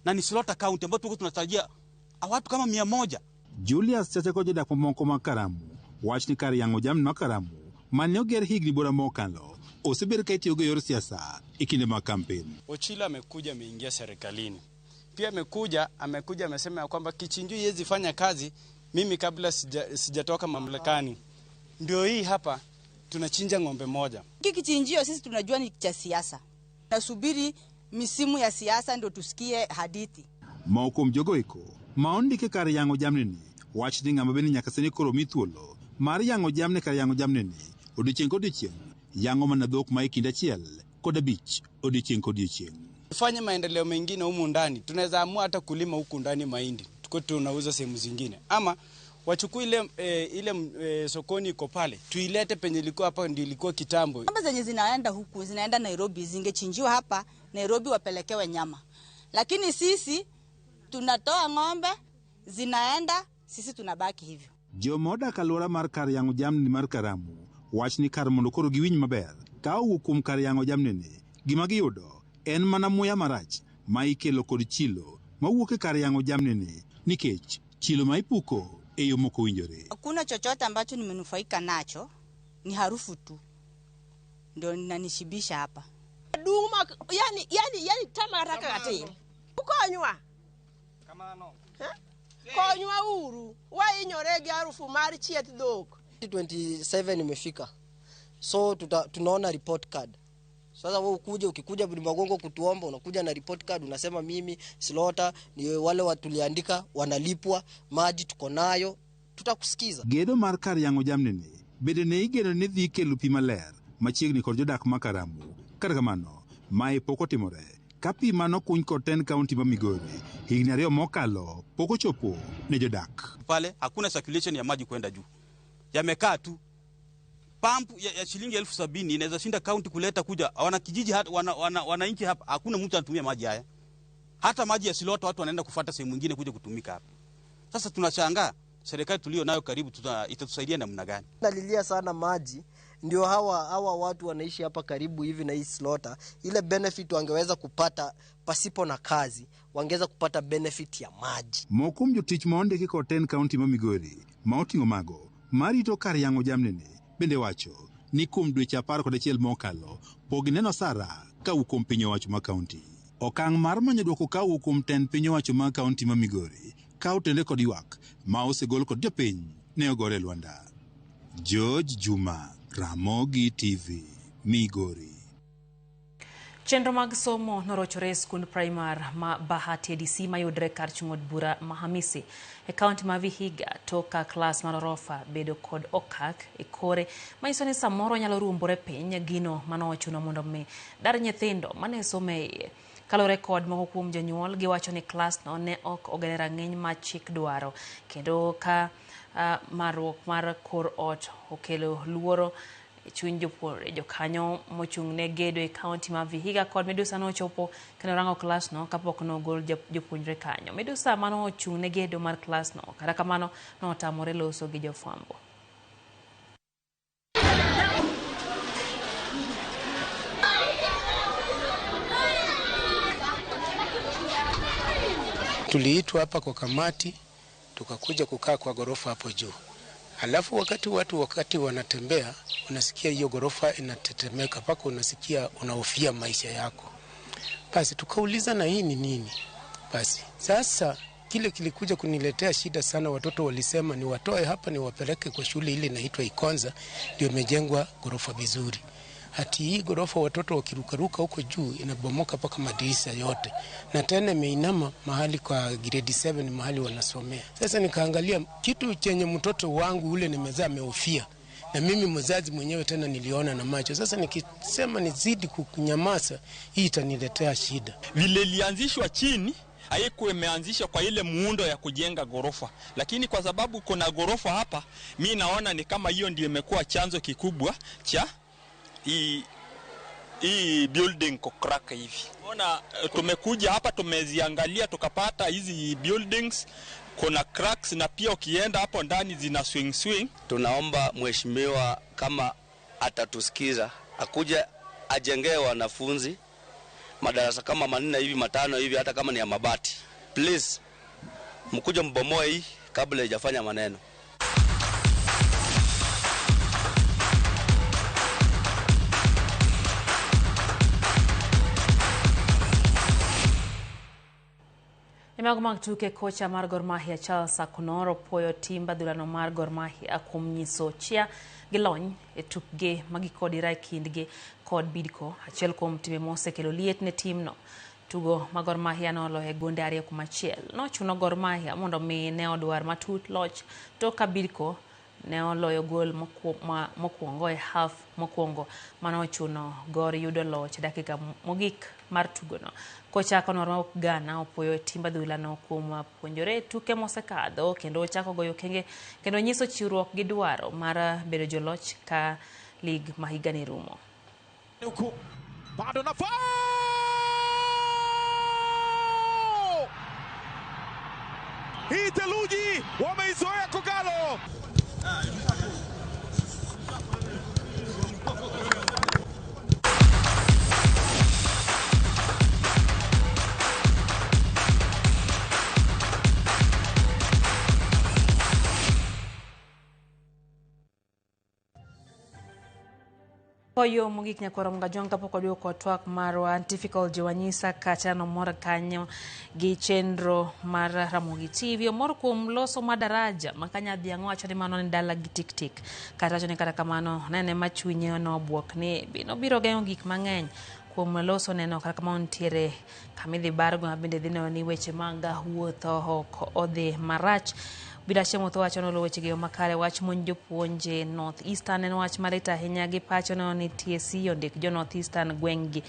na ni slota county ambapo tuko tunatarajia watu kama 100. Julius Chachako jodak mamoko ma Karamu wach ni kar yango jamni ma Karamu mane oger higni bora mokalo osebedo ka itiyo gi yor siasa e kinde ma kampen. Ochila amekuja ameingia serikalini. Pia amekuja amesema kwamba kichinjio yezi fanya kazi mimi kabla sijatoka mamlakani. Ndio hii hapa tunachinja ng'ombe moja. Kichinjio sisi tunajua ni cha siasa. Nasubiri misimu ya siasa ndio tusikie hadithi. Moko mjogo iko maondike kar yango jamni ni wach ni ng'ama bende nyaka sani koro mithuolo mar yango jamni kar yango jamni ni odiochieng' kodiochieng' yango mana dhok ma ikinda achiel kod 5 odiochieng' kodiochieng'. Tufanye maendeleo mengine humu ndani. Tunaweza amua hata kulima huku ndani mahindi tuko tunauza sehemu zingine, ama wachukue ile sokoni iko pale tuilete penye ilikuwa hapa ndio ilikuwa kitambo. Ng'ombe zenye zinaenda huku zinaenda Nairobi zingechinjiwa hapa Nairobi wapelekewe nyama, lakini sisi tunatoa ng'ombe zinaenda, sisi tunabaki hivyo. Jomoda kalora mar kar yango jamni mar Karamu wach ni kar mondo koro giwinj maber ka owuok kuom kar yango jamni ni gima giyudo en mana muya marach ma ikelo kod chilo mawuok e kar yango jamni ni, nikech chilo ma ipuko e yo moko winjore. Hakuna chochote ambacho nimenufaika nacho, ni harufu tu ndio ninanishibisha hapa. Duma yani tamaraka kati. Ukonywa kamano konywa uru wainyorege harufu mari chieth dhok. 27 imefika, so tunaona report card. Sasa wewe ukikuja Magongo kutuomba, unakuja na report card unasema mimi slota ni wale watuliandika wanalipwa, maji tuko nayo, tutakusikiza. Gedo mar kar yango jamni ni bende ne igeno ni dhi kelo pi maler machiegni kod jodak ma Karamu. Kata kamano, mae pok otimore. Ka pi manokuny kod 10 kaunti ma Migori higni 2 mokalo pok ochopo ne jodak. Pale hakuna circulation ya maji kwenda juu. Yamekaa tu. Pampu ya shilingi 70,000 inaweza shinda kaunti kuleta kuja. Wana kijiji hata wananchi hapa hakuna mtu anatumia maji haya. Hata maji ya Silota watu wanaenda kufuata sehemu nyingine kuja kutumika hapa. Sasa tunashangaa serikali tulio nayo karibu itatusaidia namna gani? Nalilia sana maji, ndio hawa watu wanaishi hapa karibu hivi na hii Silota. Ile benefit wangeweza kupata pasipo na kazi, wangeweza kupata benefit ya maji. Mokum jotich maonde kiko 10 kaunti ma Migori, maoting'o mago, marito kar yang'o jamnene, bende wacho ni kuom dweche 11 mokalo, pogineno sara ka ukom piny owacho ma kaunti. Okang' mar manyo dwoko ka ukom 10 piny owacho ma kaunti ma Migori, ka utende kod ywak ma osegol kod jopiny ne ogore Luanda. George Juma, Ramogi TV, Migori. Chenro mag somo norochore skund primar ma Bahati ADC mayudre kar chung'od bura Mahamisi e kaunti ma Vihiga toka klas mar orofa bedo kod okak e kore manyiso ni samoro nyalo ruombore piny gino manochuno mondo mi dar nyithindo mane some iye. Kalore kod moko kuom jonyuol giwacho ni klas no ne ok ogere rang'iny ma chik dwaro kendo ka marruok mar kor ot okelo luoro chuny jopuonjre. Jokanyo mochung' ne gedo e kaunti ma Vihiga kod Medusa nochopo kendo rango klas no kapok nogol jopuonjre kanyo. Medusa mano ochung' ne gedo mar klas no kata kamano notamore loso gi jofwambo. Tuliitwa hapa kwa kamati, tukakuja kukaa kwa gorofa hapo juu. Alafu wakati wanatembea, unasikia hiyo gorofa inatetemeka, mpaka unasikia unahofia maisha yako. Basi tukauliza na hii ni nini? Basi sasa kile kilikuja kuniletea shida sana. Watoto walisema ni watoe hapa ni wapeleke kwa shule ile inaitwa Ikonza, ndio imejengwa gorofa vizuri. Hati hii gorofa watoto wakirukaruka huko juu inabomoka paka madirisha yote. Na tena imeinama mahali kwa grade 7 mahali wanasomea. Sasa nikaangalia kitu chenye mtoto wangu ule nimezaa amehofia. Na mimi mzazi mwenyewe tena niliona na macho. Sasa nikisema nizidi kunyamaza, hii itaniletea shida. Vile ilianzishwa chini haikuwa imeanzishwa kwa ile muundo ya kujenga gorofa, lakini kwa sababu kuna gorofa hapa, mimi naona ni kama hiyo ndio imekuwa chanzo kikubwa cha hii building kukraka hivi. Ona tumekuja hapa tumeziangalia tukapata hizi buildings kuna cracks na pia ukienda hapo ndani zina swing. Tunaomba mheshimiwa kama atatusikiza akuja ajengee wanafunzi madarasa kama 4 hivi 5 hivi, hata kama ni ya mabati. Please mkuja mbomoe hii kabla haijafanya maneno. Mag tuke kocha mar Gor Mahia Charles Akonoro puoyo timba dhulano mar Gor Mahia kuom nyiso chia gi lony e tukge magikodira e kindgi kod Bidco, achiel kuom timbe mosekelo liet ne timno. Tugo ma Gor Mahia noloyo gonde 2-1 nochuno Gor Mahia mondo mi ne odwar matut loch to ka Bidco ne oloyo gol mokwongo e half mokwongo manochuno Gor yudo loch dakika mogik mar tugono. Kocha Akonoro Ghana opoyo timba dhulano kuom puonjore tuke mosekadho kendo chako goyo kenge kendo nyiso chiwruok gi dwaro mar bedo joloch ka lig ma higa ni rumo. Bado nafasi hii theluji wameizoea Kogalo. Koyo mogik nyakoro mga jonga poko duoko twak marwa Antifical Jowanyisa kachano mora kanyo gi chenro mar Ramogi TV moro kuom loso madaraja makanya dhiang' wacho ni mano ni dala gi tik kata wacho ni kata kamano nene machunye no buok ni biro geng'o gik mang'eny kuom loso neno kata kamano ntiere kamidhi bargo bende dhino ni weche mag wuotho ok odhi marach. Bila shemo to wacho no weche gi makare wach mon jopuonje North Eastern en wach marita ahinya gi pacho no ni TSC ondik jo North Eastern gweng'gi.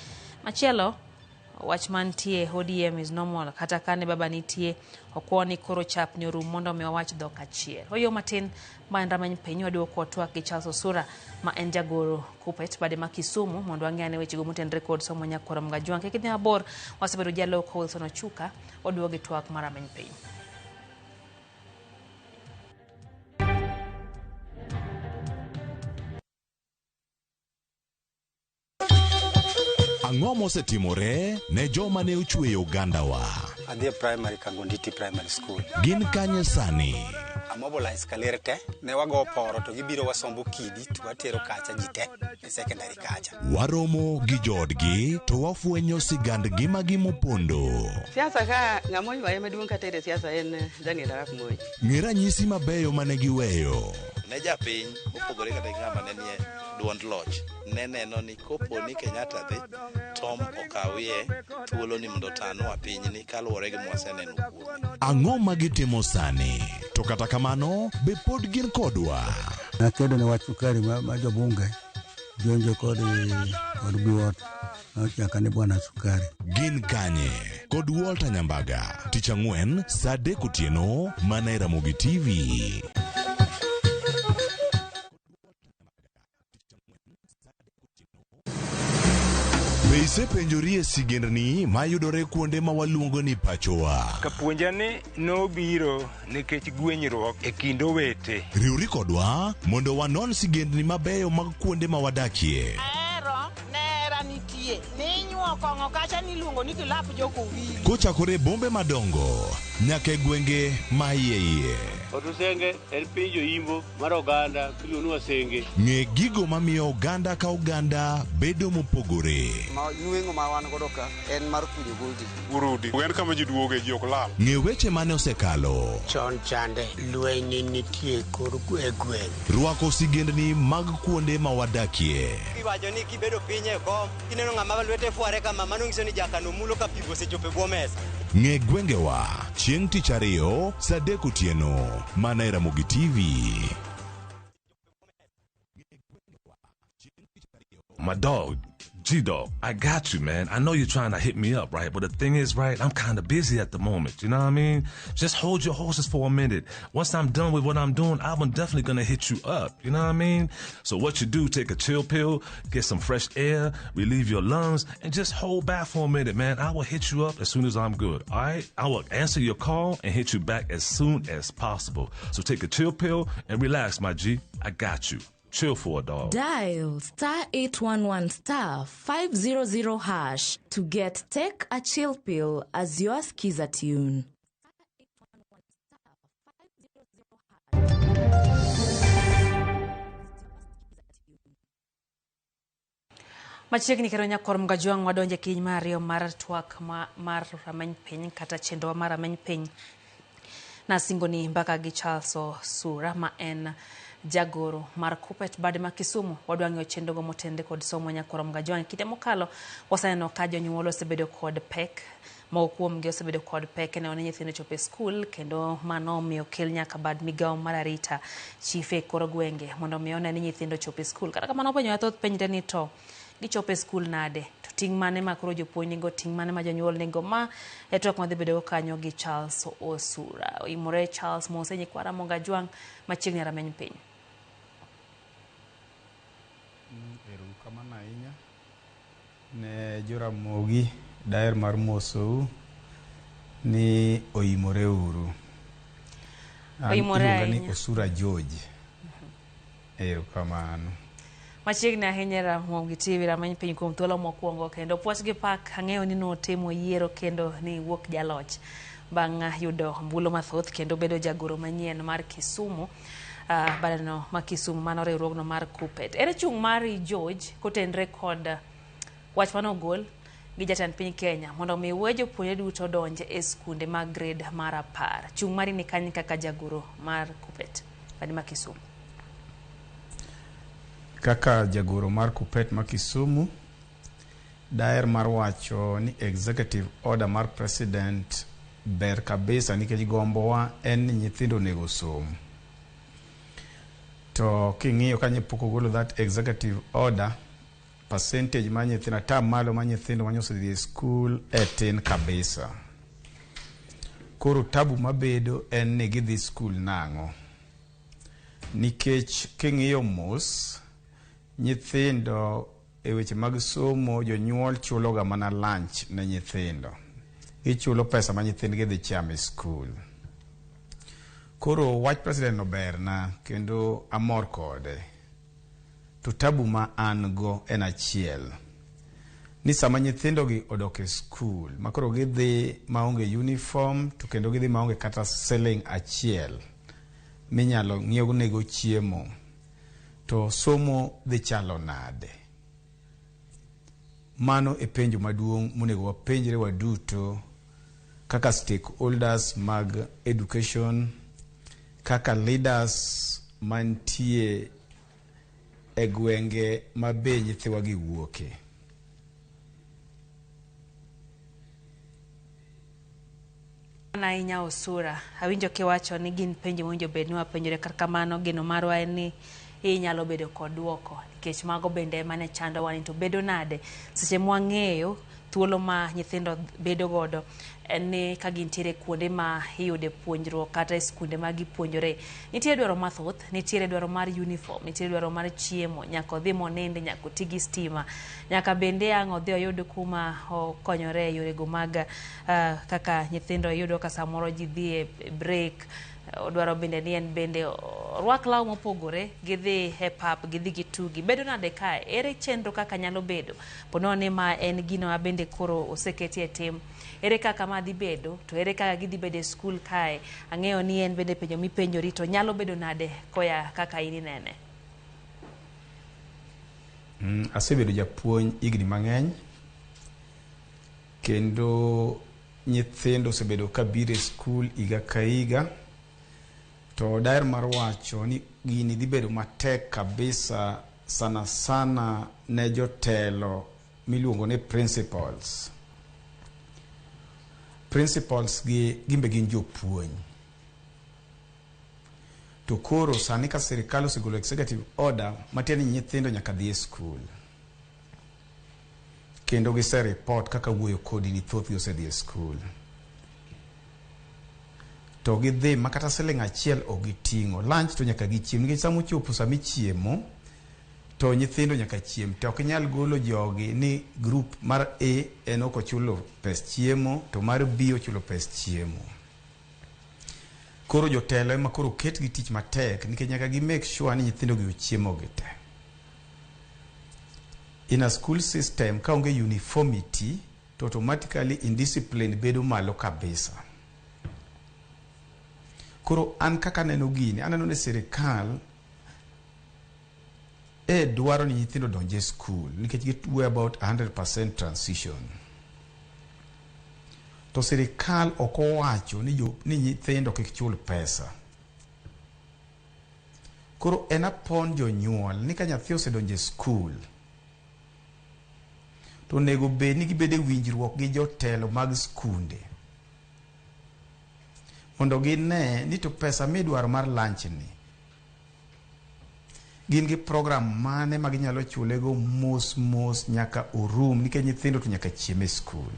Machielo wach mantie ODM is normal kata kane baba nitie okwoni koro chap ni orum mondo mi wach dhok achiel. Hoyo matin ma ndamany piny waduoko twak gi Charles Osura ma en jagoro Kupet bade ma Kisumu mondo ang'ane weche go motendre kod somo nyakoro Mgajwang kekidhi abor wasebedo jalo Wilson Ochuka oduogi twak mar amany piny. Ang'o mosetimore ne joma ne ochweyo Ugandawa? Adhi primary Kangonditi Primary School. Gin kanye sani? Amobilize kalerte ne wago poro to gibiro wasombo kidi to watero kacha jite e secondary kacha. Waromo gi jodgi to wafwenyo sigandgi magi mopondo. Siasa ka ng'amo ywaye maduong' katere siasa en Daniel Arap Moi. Ng'e ranyisi mabeyo mane giweyo. Ne japiny mopogore kata ng'ama ne nie duond loch ne neno ni kopo ni Kenyatta dhi Tom okawie thuolo ni mondo tanwa piny ni kaluwore gi mwaseneno kuome. Ang'o magitimo sani? To kata kamano be pod gin kodwa. Nakedo ne wach sukari ma jobunge jonjo kod buot nochaka ni bwana sukari. Gin kanye kod Walter Nyambaga tich ang'wen saa 3 otieno mana Ramogi TV. Beise penjorie sigendni mayudore kuonde ma waluongo ni pachowa. Kapuonjani nobiro nikech gwenyruok e kind owete. Riwri kodwa mondo wanon sigendni mabeyo mag kuonde ma wadakie. Nera nitie. Ninyuo kong'o kacha niluongo ni kilap jokowili. Kochakore bombe madongo nyaka gwenge ma iye. Otusenge en piny joimbo mar oganda kulionu wasenge. Ng'e gigo mamiyo oganda ka oganda bedo mopogore. Nueng'o ma wan godo ka en mar kunyo goldi. Urudi. En kama ji duoge ji ok lal. Ng'e weche mane osekalo. Chon chande lweny nitie kor gweng'. Rwako sigendni mag kuonde ma wadakie. Iwacho ni kibedo piny e kom kineno ng'ama lwete fuare kama mano nyiso ni jakano mulo ka pigo sechope bwo mesa. Ng'e gwengewa chieng' tich ariyo saa 3 otieno mana Ramogi TV. My dog, G-Dog, I got you, man. I know you're trying to hit me up, right? But the thing is, right, I'm kind of busy at the moment. You know what I mean? Just hold your horses for a minute. Once I'm done with what I'm doing, I'm definitely going to hit you up. You know what I mean? So what you do, take a chill pill, get some fresh air, relieve your lungs, and just hold back for a minute, man. I will hit you up as soon as I'm good, all right? I will answer your call and hit you back as soon as possible. So take a chill pill and relax, my G. I got you. Chill for a dog. Dial *811*500# to get Take a Chill Pill as your skiza tune. Machiegni kero nyakor Mgajwang wadonje kiny mario mar twak mar rameny piny kata chendowa mar rameny piny. Nasingoni mbaka gi Charles Osura ma en jagoro mar Kupet bade ma Kisumu wadwang'yo chendogo motende kod somo nyakoro Mgajwang. Kinde mokalo wasaneno ka jonyuol osebedo kod pek moko kuomgi osebedo kod pek ne one nyithindo chopo e skul kendo mano miyo kel nyaka bad migawo mar arita chief e kor gwenge mondo miyo ne nyithindo chopo e skul. Kata kamano penjo mathoth penjre ni to gichopo e skul nade, to ting' mane ma koro jopuonj nigo, ting' mane ma jonyuol nigo. Ma e twak madhi bedo kanyo gi Charles Osura. Imore Charles Mose nyikwara Mgajwang machiegni rameny piny. Kamana ahinya ne Joramogi daher mar mosou ni oimore uru. Oimore ahinya. Ni Osura George. Kamano. Machiegni ahinya Ramogi TV rameny piny kuom thuolo mokwongo kendo puoch gi pak ang'eyo ni notimo yiero kendo ni wuok jaloch bang' yudo mbulo mathoth kendo bedo jagoro manyien mar Kisumu. Badano ma Kisumu mano riwruogno mar Kupet. Ere chung' mari George kotenre kod wach manogol gi jatend piny Kenya mondo mi we jopuonjre duto donje e skunde mag grade mar 10. Chung' mari ni kanye kaka jagoro mar Kupet bade ma Kisumu? Kaka jagoro mar Kupet ma Kisumu, daher mar wacho ni executive order mar president ber kabisa nikech gombowa en ni nyithindo nego som. To king'iyo ka pok ogolo that executive order, percentage ma nyithindo atam malo ma nyithindo manyoso dhi school tin kabisa. Koro tabu mabedo en ni gidhi school nang'o. Nikech king'iyo mos nyithindo e weche mag somo jonyuol chulo ga mana lunch ne nyithindo. Gichulo pesa ma nyithindgi dhi chamo e school. Koro wach president oberna kendo amor kode. To tabu ma an go en achiel. Ni sama nyithindo gi odok e school, makoro gidhi maonge uniform, to kendo gidhi maonge kata siling achiel minyalo ng'iew nego chiemo, to somo dhi chalo nade? Mano e penjo maduong' monego wapenjre waduto kaka stakeholders mag education, kaka leaders mantie e gwenge mabe nyithiwa gi wuoke. Na inya osura awinjo kiwacho ni gin penjo mowinjo bed ni wapenjore, kar kamano geno marwa en ni inyalo bedo kod duoko, nikech mago bende mane chando wani to bedo nade seche mwang'eyo thuolo ma nyithindo bedo godo en ni ka gintiere kuonde ma iyude puonjruok kata e skunde ma gipuonjore. Nitiere dwaro mathoth, nitiere dwaro mar uniform, nitiere dwaro mar chiemo, nyaka odhi moninde, nyaka oti gi stima, nyaka bende ang' odhi oyud kuma okonyore e yorego mag kaka nyithindo yudo ka samoro ji dhi e break. Odwaro bende ni en bende rwak law mopogore, gidhi e pap, gidhi gitugi. Bedo nade kae? Ere chenro kaka nyalo bedo? Pono ni ma en gino ma bende koro oseketi e tim. Ere kaka ma dhi bedo? To ere kaka gidhi bedo e skul kae? Ang'eyo ni en bende penjo mipenjori, to nyalo bedo nade koya kaka ini nene? Asebedo japuonj higni mang'eny, kendo nyithindo osebedo kabiro e skul higa ka higa. To daer mar wacho ni gini dhi bedo matek kabisa sana sana ne jotelo miluongo ni principals. Principals gimbe gin jopuonj. To koro sani ka sirikal osegolo executive order matieni nyithindo nyaka dhi e skul. Kendo gise report kaka wuoyo kodi ni thothgi osedhi e skul. To gidhi makata siling achiel ogiting'o. Lunch to nyaka gichiem, nikech sama ochopo sama ichiemo to nyithindo nyaka chiem. To ok nyal golo jogi ni group mar A en ok ochulo pes chiemo, to mar B ochulo pes chiemo. Koro jotelo ema koro ket gi tich matek, nikech nyaka gi make sure ni nyithindo gi chiemo gite. In a school system ka onge uniformity to automatically indiscipline bedo malo kabisa. Koro an kaka neno gini, aneno ni sirikal dwaro ni nyithindo donje school, nikech gitwe about 100% transition. To sirikal ok owacho ni nyithindo kik chul pesa. Koro en upon jonyuol ni ka nyathi osedonje school, to nego bed ni gibede winjruok gi jotelo mag skunde, mondo gine ni to pesa midwaro mar lunch ni gin gi program mane ma ginyalo chule go mos nyaka orum, nikech nyithindo to nyaka chieme school.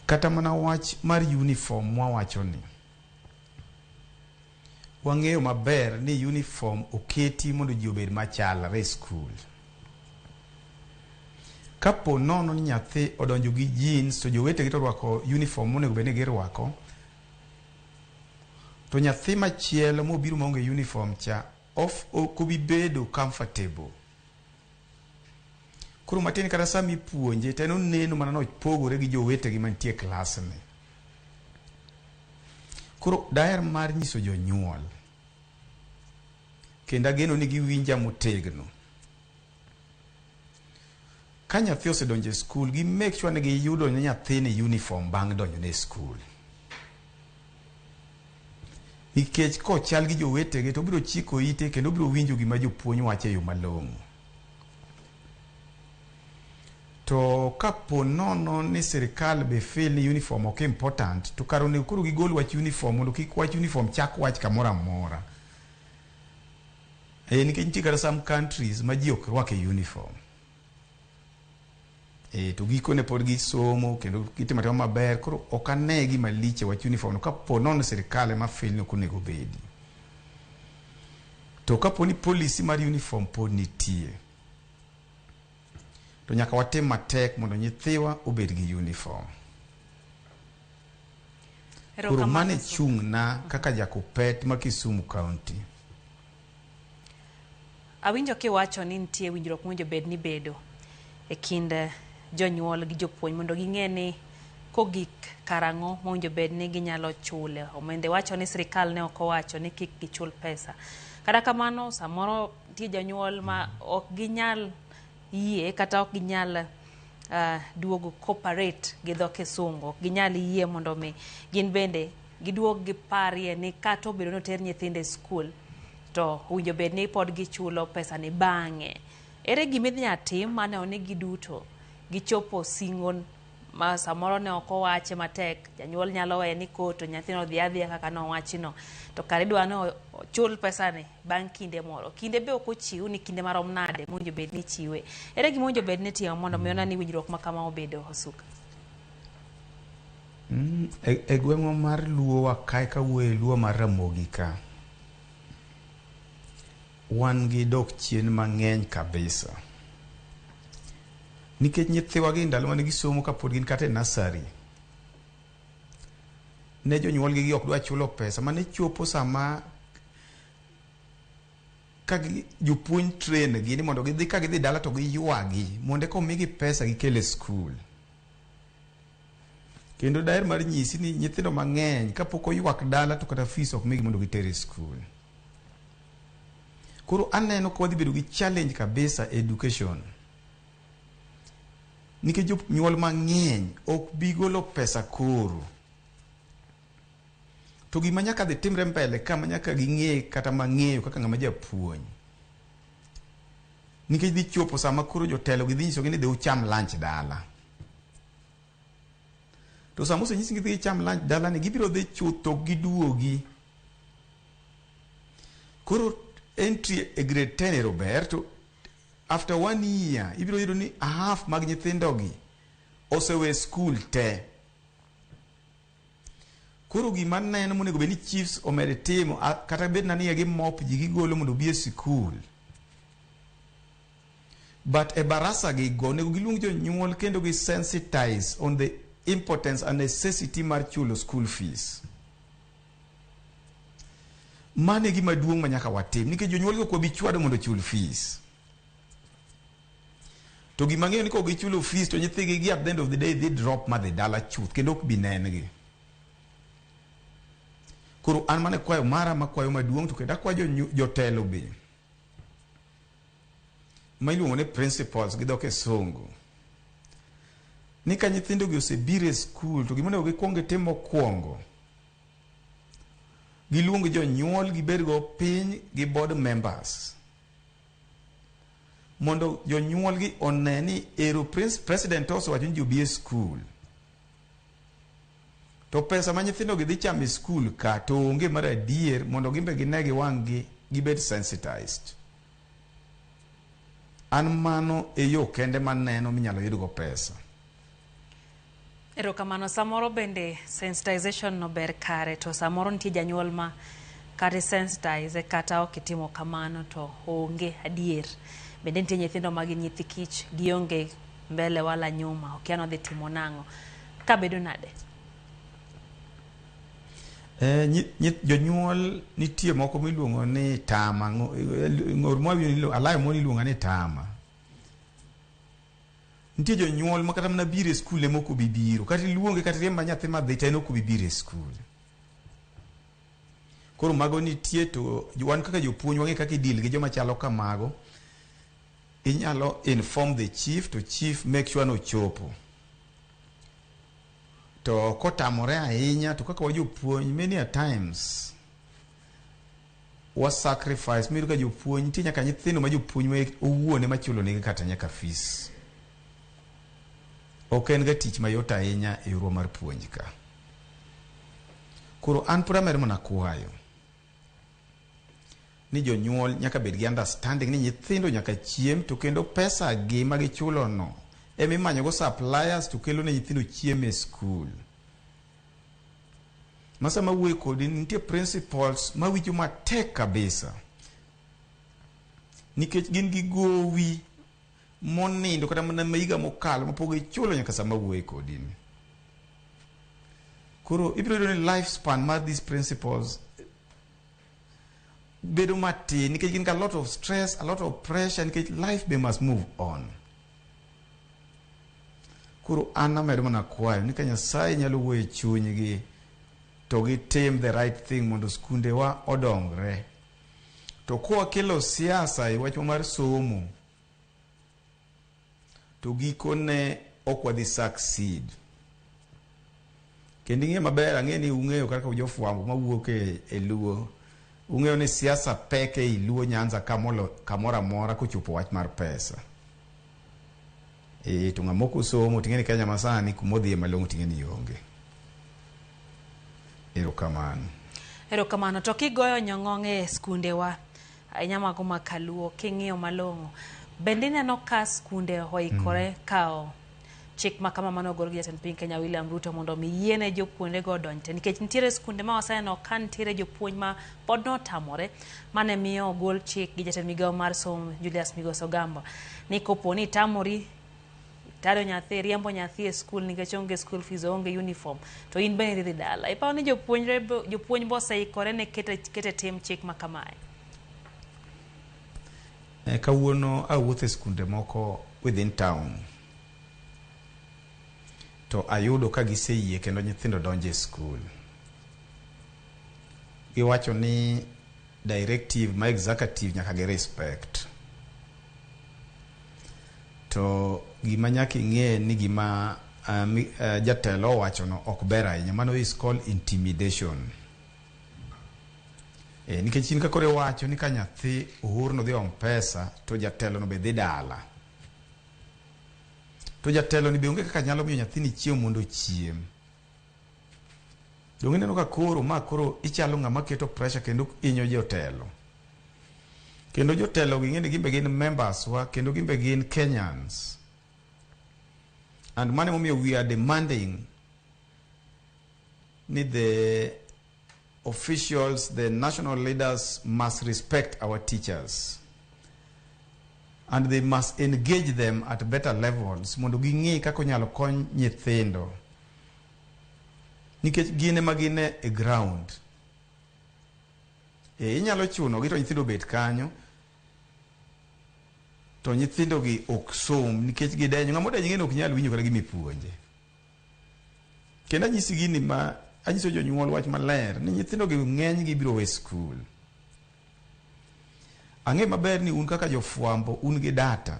Kata mana wach mar uniform mwawacho ni wang'eyo maber ni uniform oketi mondo ji obed machalre school. Kapo nono ni nyathi odonjo gi jeans to jowetegi to rwako uniform monego bed ni girwako, to nyathi machielo mobiro maonge uniform cha obi bedo comfortable. Koro matin kata sama ipuonje to en oneno mana nopogore gi jowetegi mantie klas ni. Koro daer mar nyiso jonyuol, kendo ageno ni giwinja motegno, ka nyathi osedonjo e skul, gi make sure ni giyudo ni nyathi ni uniform bang' donjo ne skul. Nikech kochal gi jowetege to biro chiko ite kendo biro winjo gima jopuonj wacho e yo malong'o. to kapo nono ni sirikal be feel ni uniform ok important to karone kuru gigol wach uniform mondo kik wach uniform chak wach kamora mora. Nikech nitie kata some countries ma ji ok rwake uniform. To gikone pod gisomo kendo gitimo timo maber, koro ok ane gima lich e wach uniform no kapo nono sirikal ma feel ni ok onego bedi. To kapo ni policy mar uniform pod nitie, to nyaka watim matek mondo nyithiwa obed gi uniform. Koro mane chung na kaka jakopet ma Kisumu County. Awinjo kiwacho ni nitie winjruok mowinjo bed ni bedo e kind jonyuol gi jopuonj mondo ging'e ni kogik karang'o mowinjo bed ni ginyalo chule. Omende wacho ni sirikal ne ok owacho ni kik gichul pesa. Kata kamano samoro nitie jonyuol ma ok ginyal yie kata ok ginyal duogo cooperate gi dho Kisungu. Ok ginyal yie mondo mi gin bende giduog giparie ni kata obedo no ter nyithinde skul to winjo bed ni pod gichulo pesa ni bang'e. Ere gima idhi tim mane one giduto gichopo singon ma samoro ne ok owache matek, janyuol nyalo weye ni koto nyathino dhi adhiya kaka nowachino, to kare dwa no chul pesa ni bang' kinde moro. Kinde be ok ochiw ni kinde marom nade mowinjo bed ni chiwe. Ere gima owinjo bed ni timo mondo miona ni winjruok ma kama obedo Osuka? E gweng'wa mar Luo wa kae ka wuoye Luo mar Ramogi ka, wan gi dok chien mang'eny kabisa. Nikech nyithiwa gi ndalo mane gisomo kapod gin kata nursery, ne jonyuol gi ok dwa chulo pesa mane chopo sama ka jopuonj train gi ni mondo gidhi ka gidhi dala to giywagi mondo ko migi pesa gikele skul. Kendo daher mar nyisi ni nyithindo mang'eny kapok oywak dala to kata fees ok migi mondo gitere skul. Koro aneno ko wadhi bedo gi challenge kabisa education. Nikech jonyuol mang'eny ok bi golo pesa koro. To gima nyaka dhi timre mbele kama nyaka ging'e kata mang'eyo kaka ng'ama japuonj. Nikech dhi chopo sama koro jotelo gidhi nyiso ni dhi ucham lunch dala. To sama osenyisi ni dhi cham lunch dala ni gibiro dhi chutho giduogi. Koro entry e grade 10 Roberto, after 1 year ibiro yudo ni half mag nyithindo gi osewe school te. Koro gima neno monego bed ni chiefs omede timo kata bed na ni gi mop ji gigolo mondo bi e school. But e barasa gi go nego giluong jonyuol kendo gi sensitize on the importance and necessity mar chulo school fees. Mane gima duong' ma nyaka watim nikech jonyuol go ko bi chwado mondo chul fees. To gima ng'eyo ni ko gichulo fees to nyithigi gi at the end of the day they drop ma the dala chuth kendo ok bi nengi. Koro an mane kwayo mara makwayo maduong' to kendo akwayo jotelo be ma iluongo ne principals gi dho Kisungu ni ka nyithindo gi osebiro e skul to gimonego gikwongo timo mokwongo giluongo jonyuol gibed go piny gi board members mondo jonyuol gi one ni ero president osewacho ni jobi e skul to pesa ma nyithindo gi dhi chamo e skul ka to onge mar adier mondo gimbe gine gi wang' gi gibed sensitized. An mano e yo kende maneno minyalo yudgo pesa. Erokamano. Samoro bende sensitization no ber kare to samoro nitie janyuol ma kare sensitize kata ok itimo kamano to onge adier. Bende nitie nyithindo magi nyithi kich gionge mbele wala nyuma okia no dhi timo nang'o. Ka bedo nade? Jonyuol nitie moko miluongo ni tama ng'or mo alayo mo iluongo ni tama. Nitie jonyuol ma kata mana biro e skul e moko bibiro kata iluonge kata riemba nyathi ma dhi teno ko bibiro e skul. Koro mago nitie to wan kaka jopuonj wang'e kaka idil gi joma chalo kamago. Inyalo inform the chief to chief make sure no chopo. To kotamore ahinya to kaka wajopuonj many a times was sacrifice miru ka jopuonj nitie nyaka nyithindo ma jopuonj ma owuone machulo negi kata nyaka fees. ok en ga tich mayot ahinya e yorwa mar puonj ka. Koro an primary mana kwayo ni jonyuol nyaka bed gi understanding ni nyithindo nyaka chiem, to kendo pesa gi ma gichulo no emimanyo go suppliers to kelo ne nyithindo chiemo e school. Masa mawuoyo kodi nitie principals mawinjo matek kabisa nikech gin gi gowi monindo kata mana maiga mokalo mapogo ichulo nyaka sama wuoyo kodi. Koro ibiro yudo ni lifespan mar these principals bedo matin nikech gin a lot of stress, a lot of pressure, nikech life be must move on. Koro an amedo mana kwayo ni ka Nyasaye nyalo wuoyo e chunygi to gitim the right thing mondo skundewa odongre. To koa kelo siasa e wach mar somo to gikone ok wadhi succeed. Kendo ing'e maber, ang'e ni ung'eyo kaka jofwambo mawuok e Luo, ung'eyo ni siasa peke e Luo Nyanza kamoro amora kochopo wach mar pesa. To ng'amoko somo ting'e ni Kenya masani kumodhie malong'o ting'e ni onge. Erokamano. To kigoyo nyong'ong'e e skundewa ahinya mago ma kaluo, king'iyo malong'o, bende neno ka skunde oikore kao chik ma kama mano ogol gi jatend piny Kenya William Ruto mondo mi yiene jopuonjre go donjte, nikech nitiere skunde ma waseneno ka nitiere jopuonj ma pod notamore, mane miyo ogol chik gi jatend migawo mar somo Julius Migos Ogamba ni kopo ni tamori taro nyathi, riembo nyathi e skul nikech onge school fees, onge uniform, to in bende idhi dala. Iparo ni jopuonj bo oseikore ne kete tim chik ma kamae? Kawuono awuotho e skunde moko within town to ayudo ka giseyie kendo nyithindo donjo e skul. Giwacho ni directive ma executive nyaka gi respect. To gima nyaka ing'e ni gima jatelo wacho no ok ber ahinya, mano is called intimidation. Nikech in kakore wacho ni ka nyathi oorno dhi om pesa to jatelo no be dhi dala, to jatelo ni be onge kaka nyalo miyo nyathi ni chiemo mondo chiem. Donge neno ka koro ichalo ng'ama keto pressure kendo inyo jotelo. Kendo jotelo gi ng'eni gimbe gin members wa, kendo gimbe gin Kenyans. And mane momiyo we are demanding ni the officials, the national leaders must respect our teachers. And they must engage them at better levels mondo ging'e kaka nyalo kony nyithindo. Nikech gine magine e ground. Inyalo chuno gi to nyithindo bet kanyo, to nyithindo gi ok som nikech gidenyo. Ng'amo denyo ng'eni ok nyal winjo kata gimipuonje. Kendo anyisi gini ma anyiso jonyuol wach maler ni nyithindo gi ng'eny gi biro we skul. Ang'e maber ni un kaka jofwambo un gi data.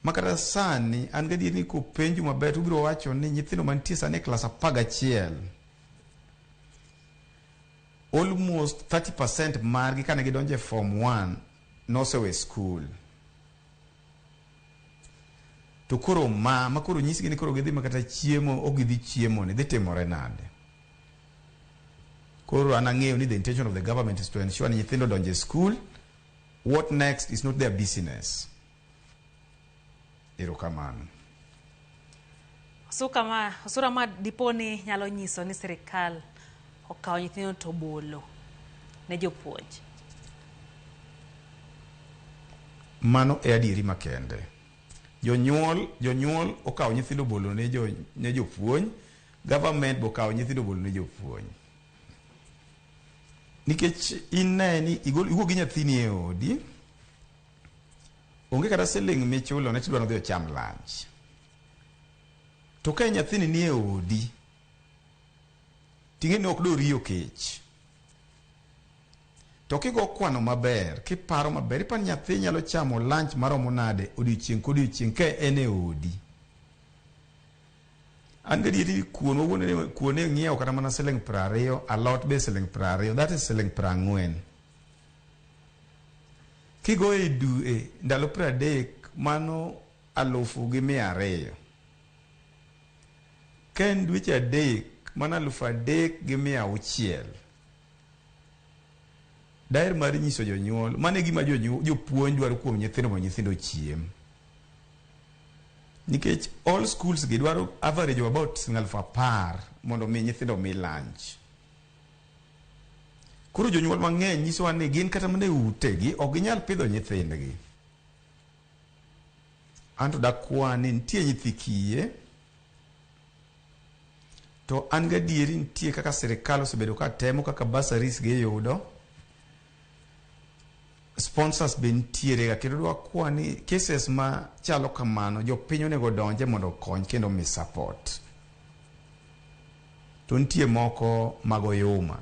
Makata sani an gadier ni kopenju maber ubiro wacho ni nyithindo mantie sani e klas 11 almost 30% margi kane gidonje form 1 nosewe skul. To koro makoro nyisgi ni koro gidhi makata chiemo o gidhi chiemo ni dhi timore nade. Koro an ang'eyo ni the intention of the government is to ensure ni nyithindo donje school. What next is not their business. Erokamano. Osura ma diponi nyalo nyiso ni serikal okawo nyithindo to bolo ne jopuonj. Mano e adieri makende. Jonyuol okawo nyithindo bolo ne jopuonj, government bo okawo nyithindo bolo ne jopuonj. Nikech ineni iwuok gi nyathini e odi, onge kata siling michulo ne tidwaro dhi ocham lunch. To ka nyathini ni e odi, ting'e ni ok doriyo kech. To kigo kwano maber, kiparo maber, ipan nyathi nyalo chamo lunch maromo nade odiochieng' kodiochieng' ka en e odi. An gadieri kuone ng'iewo kata mana siling 20, alot be siling 20, that is siling 40. Kigo e ndalo 30, mano 1,200 ken dweche 3 mana 3,600 daher mar nyiso jonyuol mane gima jopuonj dwaro kuom nyithindo chiem nikech all schools gi dwaro average of about 10,000 mondo mi nyithindo mi lunch. Koro jonyuol mang'eny nyisowa ni gin kata mana e utegi ok ginyal pidho nyithindgi. Anto dakwa ni nitie nyithi kiye to an gadieri nitie kaka sirikal osebedo ka temo kaka bursaries giyudo, sponsors be nitiere ga, kendo dakwa ni cases ma chalo kamano jopiny onego donje mondo okony kendo mi support. To nitie moko magoyuma.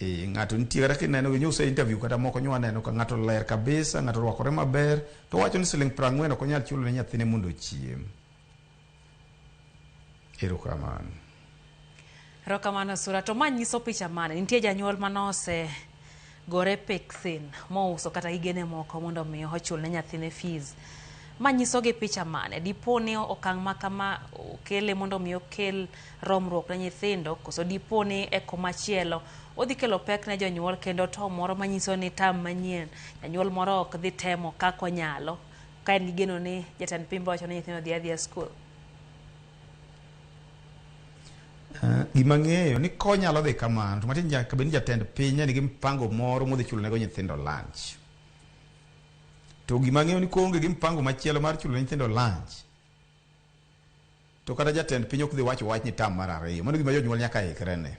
Ng'ato nitie kata kineno nyose interview kata moko nyaneno ka ng'ato ler kabisa, ng'ato rwakore maber to wacho ni siling 40 ok onyal chulo ne nyathine mondo ochiem. Erokamano. Erokamano Sura. To manyiso picha mane nitie janyuol manose gore peksin mouso kata igene moko mondo mi ochul ne nyathine fees. Manyiso gi picha mane diponi okang' makama okele mondo mi okel romruok ne nyithindo koso diponi e komachielo odhi kelo pek ne jonyuol kendo to moro manyiso ni tam manyien janyuol moro ok dhi temo kako nyalo ka en gigeno ni jatend piny wacho ni nyithindo dhi adhiya skul. Gima ng'eyo ni konyalo dhi kamano to matin nyaka bed ni jatend piny nigi mpango moro modhi chulo nego nyithindo lunch. To gima ng'eyo ni koonge gi mpango machielo mar chulo nyithindo lunch to kata jatend piny ok dhi wacho wach ni tam mar 2. Mano gima jonyuol nyaka ikre ne.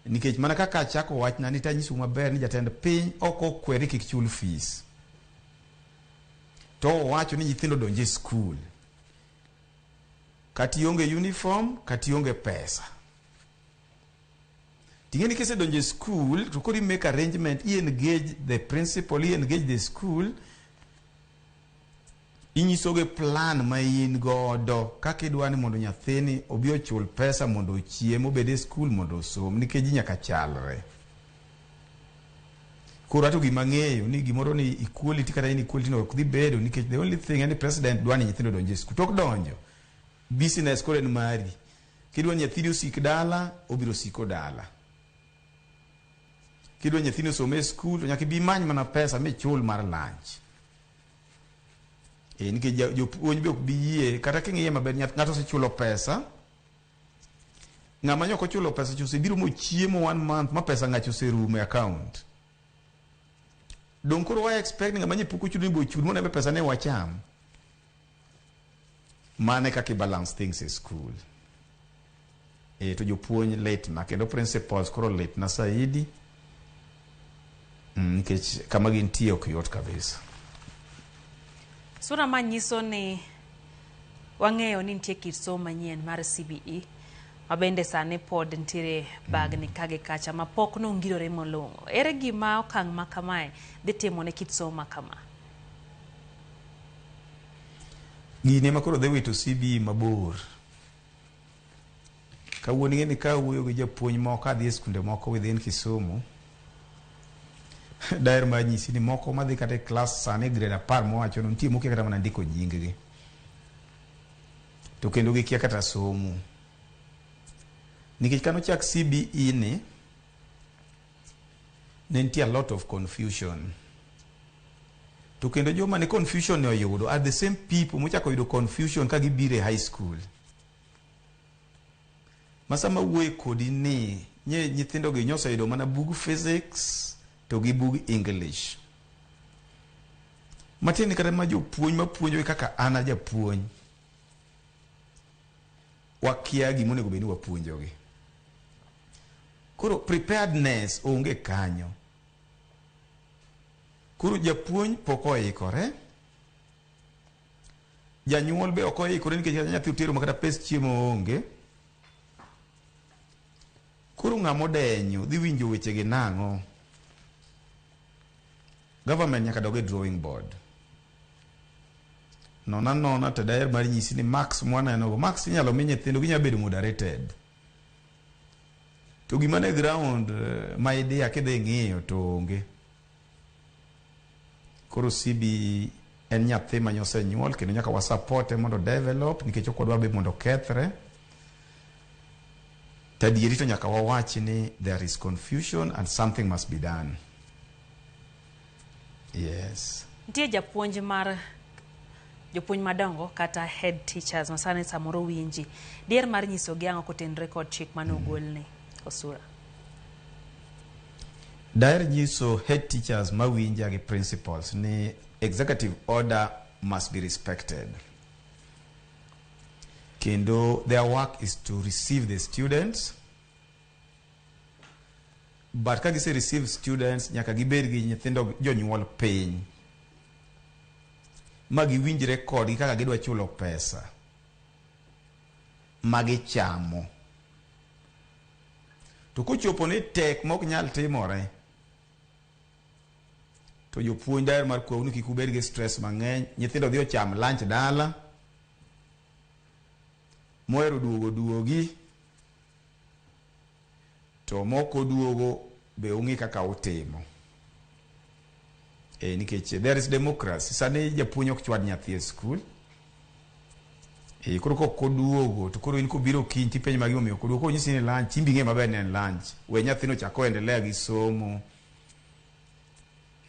Nikech mana kaka chako wach na ni tanyisu maber ni jatend piny ok okweri kik chul fees. To wacho ni nyithindo donje skul. Kati onge uniform, kati onge pesa. Tingeni kese donje school, to kodi make arrangement, engage the principal, engage the school. Inyisoge plan ma in godo kaka idwani mondo nyathini obi ochul pesa mondo ochiem obede school mondo osom nikech nyaka chalre. Koro ato gima ng'eyo ni gimoro ni equality kata inequality no ok dhi bedo nikech the only thing any president dwani nyithindo donje school. Tok donjo business kore ni mari. Kidwa nyathini osik dala, obiro siko dala. Kidwa nyathini osome school, to nyaka bi many mana pesa michul mar lunch. Nikech jopuonj be ok bi yie kata king'iye maber ng'ato osechulo pesa. Ng'ama nyok ochulo pesa chuse biro mochiemo 1 month ma pesa ng'acho oserumo e account. Don koro wa expect ng'ama nyipuko chudo ni bo chudo mondo pesa ne wacham. Mane kaka balance things in school. To jopuonj late na kendo principals koro late na saidi. Nikech kama gintie ok yot kabisa. Sura manyiso ni wang'eyo ni nitie kit somo manyien mar CBE mabende sani pod nitiere bagni kage kacha mapok nongirore molong'o. Ere gima okang' ma kamae dhi timo ne kit somo ma kama? Gine makoro dhi wito CBE mabor. Kawuono ng'eni ka wuoyo gi japuonj moko adhi e skunde moko within Kisumu. Daher ma nyisi ni moko madhi kata class sani grade 10 mowacho no nitie mokia kata mana ndiko nyinggi. To kendo gikia kata somo. Nikech kano chak CBE ni nitie a lot of confusion. To kendo joma ne confusion ne oyudo are the same people mochako yudo confusion ka gibire high school. Masama wuoye kodi ni nyithindo gi nyosa yudo mana bug physics to gi bug English. Matini kata ma jopuonj mapuonjo kaka ana japuonj. Wakia gimonego beni wapuonjogi. Koro preparedness onge kanyo. Koro japuonj pok oikore. Janyuol be ok oikore nikech nyathi otero makata pes chiemo onge. Koro ng'amo denyo dhi winjo weche gi nang'o. Government nyaka doge drawing board. Nona to daher mar nyisi ni max mwana enogo. Max inyalo mi nyithindo ginya bedo moderated. To gima ne ground ma idea kidhi ng'iyo to onge. koro CB en nyathi ma nyose nyuol kendo nyaka wa support mondo develop nikech ok wadwa be mondo kethre. Tadieri to nyaka wawach ni there is confusion and something must be done. Yes. Nitie japuonj mar jopuonj madongo kata head teachers masane samoro winji dier mar nyiso gi ang'o kotenre kod chik mane ogolne Osura. Daer nyiso head teachers mawinja gi principals ni executive order must be respected. Kendo their work is to receive the students. But ka gise receive students nyaka gibed gi nyithindo jonyuol piny. Ma giwinjre kodgi kaka gidwa chulo pesa ma gichamo. To kochopo ni tek mok nyal timore, to jopuonj daer mar kwau ni kik ubed gi stress mang'eny. Nyithindo dhi ocham lunch dala, mohero duogi, to moko duogo be ung'i kaka utimo. Nikech there is democracy. Sani japuonj ok chwad nyathi e skul. Koro koduogo to koro in kubiro kiny tipenj magi omiyo koduogo ko nyisi ni lunch, imbi ng'e maber ni en lunch. We nyathino chako endelea gi somo.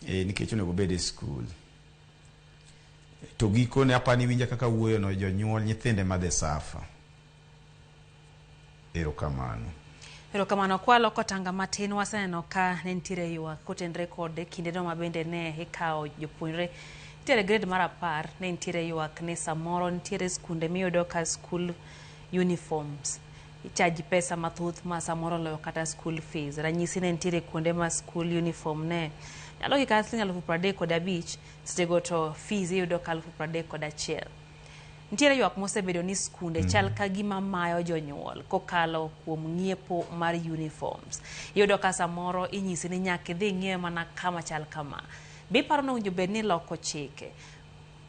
Nikech onego bed e skul. To giko ne apani winja kaka wuoyo no jonyuol nyithinde madhe safa. Erokamano. Erokamano kwalo kotanga matin waseneno ka ne nitiere ywak kotenre kod kindeno mabende ne ikawo jopuonjre nitiere grade mar 10 ne nitiere ywak ni samoro nitiere skunde miyudo ka school uniforms ichaji pesa mathoth ma samoro loyo kata school fees. Ranyisi ne nitiere kuonde ma school uniform ne nyalo gi kasli 35,000 sitego to fees iyudo ka 31,000. Nitiere ywak mosebedo ni skunde chal ka gima mayo jonyuol kokalo kuom ng'iepo mar uniforms. Iyudo ka samoro inyisi ni nyaka idhi ng'iew mana kama chal kama. Be paro no winjo bed ni loko chike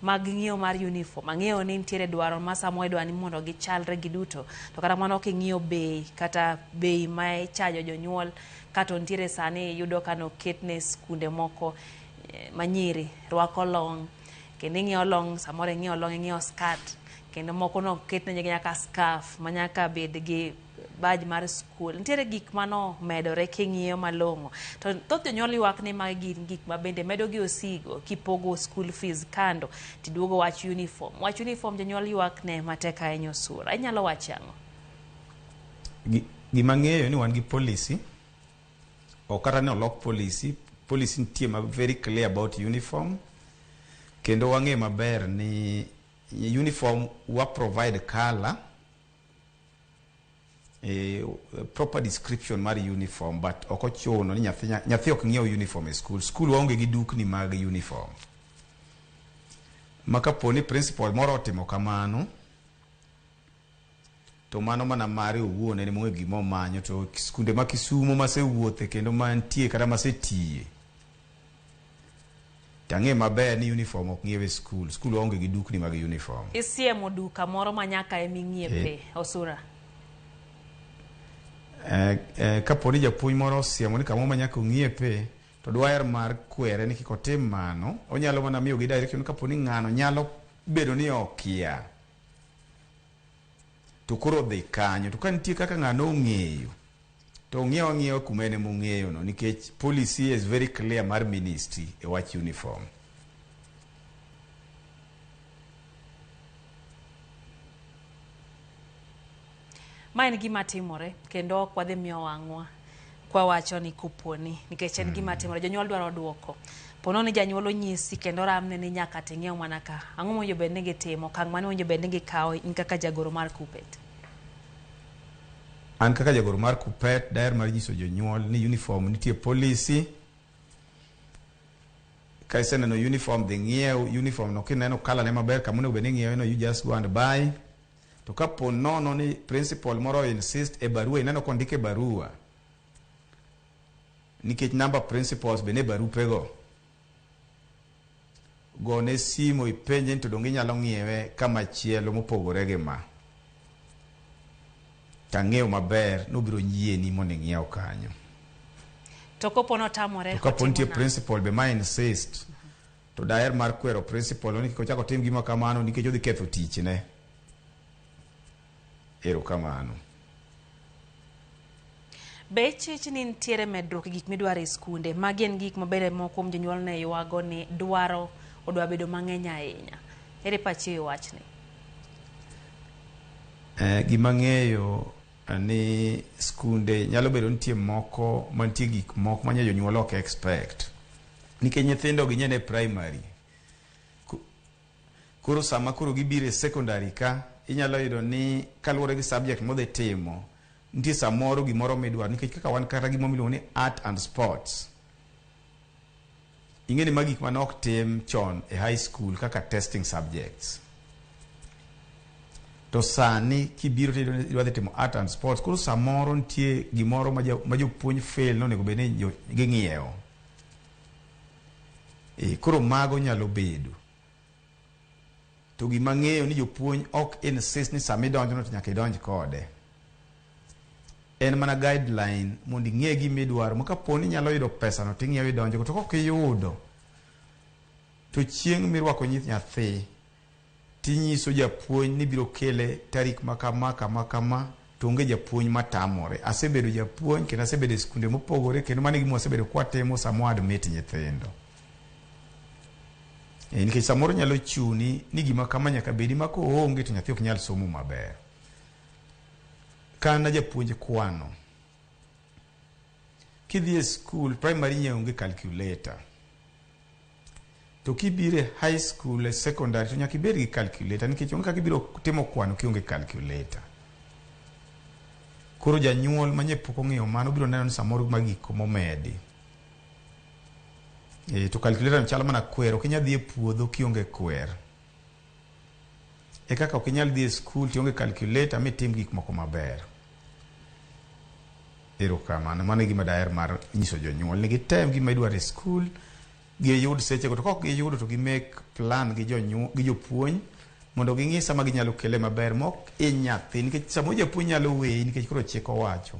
mag ng'iewo mar uniform. Ang'eyo ni nitiere dwaro ma samoro idwa ni mondo gichalre giduto. To kata mano ok ing'iyo bei kata bei ma ichajo jonyuol kata nitiere sani yudo ka no ketne skunde moko manyiri rwako long. Kendo ing'iewo long, samoro ing'iewo long, ing'iewo skirt. Kendo moko no ketne nyaka scarf manyaka bed gi badge mar skul. Nitiere gik mano medore king'iyo malong'o. To thoth jonyuol ywak ni magi gik ma bende medo gi osigo kipogo school fees kando tiduogo wach uniform. Wach uniform jonyuol ywak ne matek ahinya Osura. Inyalo wacho ang'o? Gima ng'eyo ni wan gi policy. O kata ne olok policy. Policy nitie ma very clear about uniform. Kendo wang'e maber ni uniform wa provide color, proper description mar uniform, but oko chuno ni nyathi ok ng'iew uniform e school. School waonge gi dukni mag uniform. Maka poni principal moro otimo kamano, to mano mana mare owuon en monge gimo manyo. To skunde ma Kisumo masewuothe kendo mantie kata masetiye, tang'e maber ni uniform ok ng'iew e school. School waonge gi dukni mag uniform. Isiemo duka moro ma nyaka eming'iepe Osura. Kaponi japuonj moro osiemo ni kamoro ma nyaka ong'iepe, to dwar mar kwere ni kik otim mano, onyalo mana miyo gi direction kaponi ng'ano nyalo bedo ni okia, to koro dhi kanyo. To ka nitie kaka ng'ano ong'eyo, to ng'iewo kuma ene mong'eyo no, nikech policy is very clear mar ministry e wach uniform. Ma en gima timore kendo ok wadhi miyo wang'wa kwa wacho ni kuponi nikech en gima timore. Jonyuol dwaro duoko. Pono ni janyuol onyisi kendo ramne ni nyaka ting'iew mana ka. Ang'o mowinjo bed ni gitimo? Kang' mane owinjo bed ni gikawo in kaka jagoro mar KUPPET? An kaka jagoro mar KUPPET daer mar nyiso jonyuol ni uniform nitie policy. Ka iseneno uniform dhi ng'iew uniform no, kineno kala ne maber kamune bed ni ng'iewe no, you just go and buy. To kapo nono ni principal moro insist e barua, ineno kondike barua, nikech namba principals bene barupego, gone simo ipenje ni to donge inyalo ng'iewe kama chielo mopogore gi ma. Tang'eyo maber nobiro nyieni mondo ing'iew kanyo. To kopo notamore, to kapo nitie principal be ma insist, to daher mar kwero principal ni kik ochako tim gima kamano nikech odhi ketho tichne. Erokamano. Be chich ni ntiere medruok gik midwaro e skunde magi en gik mabere moko kuom jonyuol ne yuago ni dwaro odwa bedo mang'eny ahinya. Ere pachi wachni? Gima ng'eyo ni skunde nyalo bedo nitie moko mantie gik moko manya jonyuol ok expect. Nikech nyithindo gi nyene primary. Koro sama koro gibire secondary ka inyalo yudo ni kaluwore gi subject modhe timo nitie samoro gimoro midwaro nikech kaka wan kata gimo miluongo ni art and sports. Ing'eni magi gik mane ok tim chon e high school kaka testing subjects. To sani kibiro tidwa timo art and sports koro samoro nitie gimoro ma jopuonj fail no nego bed ni ging'iewo. Koro mago nyalo bedo. To gima ng'eyo ni jopuonj ok insist ni sami donjo no to nyaka idonj kode. En mana guideline mondo ing'e gima idwaro ma kaponi nyalo yudo pesa no ting'iewo idonjo to kok iyudo to chieng' mirwako nyathi tinyiso japuonj ni biro kele tarik makama to onge japuonj matamore. Asebedo japuonj kendo asebedo e skunde mopogore kendo mane gima asebedo kwatimo samo admit nyithindo. Nikech samoro nyalo chuni ni gima kama nyaka bedi ma koonge to nyathi ok nyal somo maber. Kana japuonj kwano kidhi e school primary nyeonge calculator to kibire high school e secondary to nyaka ibed gi calculator nikech onge kaka ibiro timo kwano kionge calculator. Koro janyuol manye pok ong'eyo mano biro neno ni samoro magiko momedi. To calculator chalo mana kwero kinya dhi e puodho kionge kwer. Kaka ok inyal dhi e school tionge calculator mitim gik moko maber. Erokamano, mano e gima daher mar nyiso jonyuol ni gitem gima idwaro e school giyud seche go to kok giyudo to gi make plan gi jopuonj mondo ging'i sama ginyalo kele maber mok nyathi nikech samo japuonj nyalo weyi nikech koro chik owacho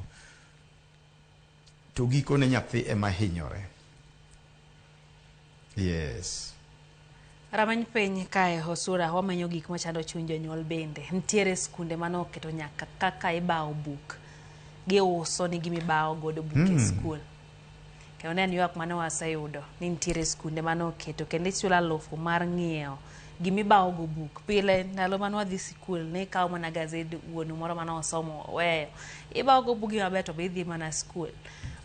to giko ne nyathi ema hinyore. Yes. Ramany piny kae Osura wamanyo gik machando chuny jonyuol bende. Ntiere skunde mano oketo nyaka kaka ibawo buk. Giuso ni gimibawo godo buk e skul. Kendo ne ywak mane waseyudo ni ntiere skunde mano oketo kendo ichula lofu mar ng'iewo gimibawo go buk. Pile ndalo mane wadhi sikul ne ikawo mana gazed wuonu moro mane osomo weyo. Ibawo go bugi maber to be idhi mana skul.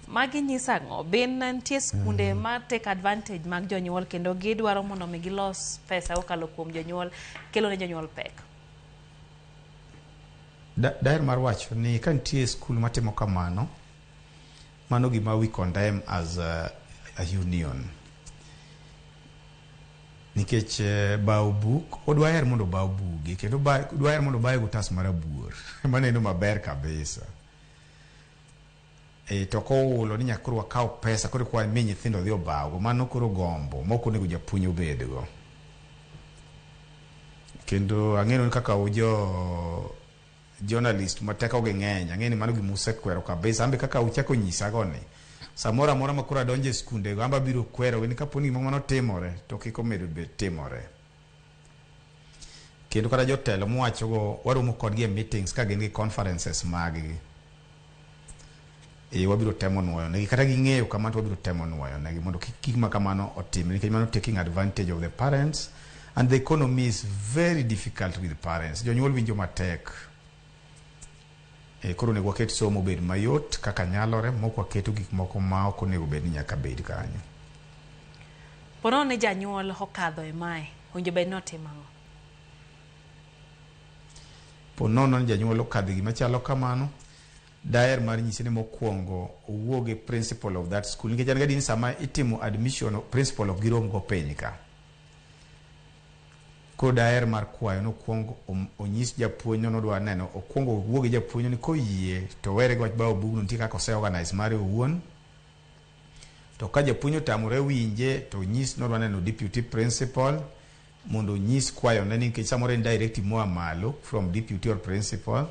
Magi nyisa ang'o? Ben nitie skunde ma take advantage mag jonyuol kendo gidwaro mondo mi gilos pesa okalo kuom jonyuol kelo ne jonyuol pek. Daher mar wacho ni ka nitie skul matimo kamano mano gima we condemn as a union. Nikech bawo buk odwaher mondo bawo buge kendo odwaher mondo baye gotas marabuor maneno maber kabisa. To koulo ni nyakoro wakaw pesa koro kwa mi nyithindo dhi obago mano koro gombo moko onego japuonj obedgo. Kendo ang'eno ni kaka journalist mateko gi ng'eny ang'eni mano gima usekwero kabisa. Ambe kaka uchako nyisago ni samoro amora ma koro adonjo e skunde go amba biro kwero ni kaponi gima mano timore to kik omedo bet timore. Kendo kata jotelo mwacho go waromo kodgi e meetings ka gin gi conferences maggi. Wabiro temo nuoyo negi kata ging'eyo kamano wabiro temo nuoyo negi mondo kik ma kamano otim nikech mano taking advantage of the parents and the economy is very difficult with the parents. Jonyuol winjo matek. Koro nego waket somo bed mayot kaka nyalore moko waketo gik moko ma ok onego bed ni nyaka bed kanyo. Pono ne janyuol okadho e mae winjo bed notimo ang'o? Pono ne janyuol okadho gima chalo kamano. Daher mar nyisi ni mokwongo owuoge principal of that school nikech an gadi ni sama itimo admission principal of girom go piny ka. Ko daher mar kwayo no kwongo onyis japuonj no dwa neno okwongo owuoge japuonj ni koyie to were go bawo bugno nitie kaka ose organize mare owuon. To ka japuonj otamore winje to nyis no dwa neno deputy principal mondo nyis kwayo ne nikech samoro en directive moa malo from deputy or principal.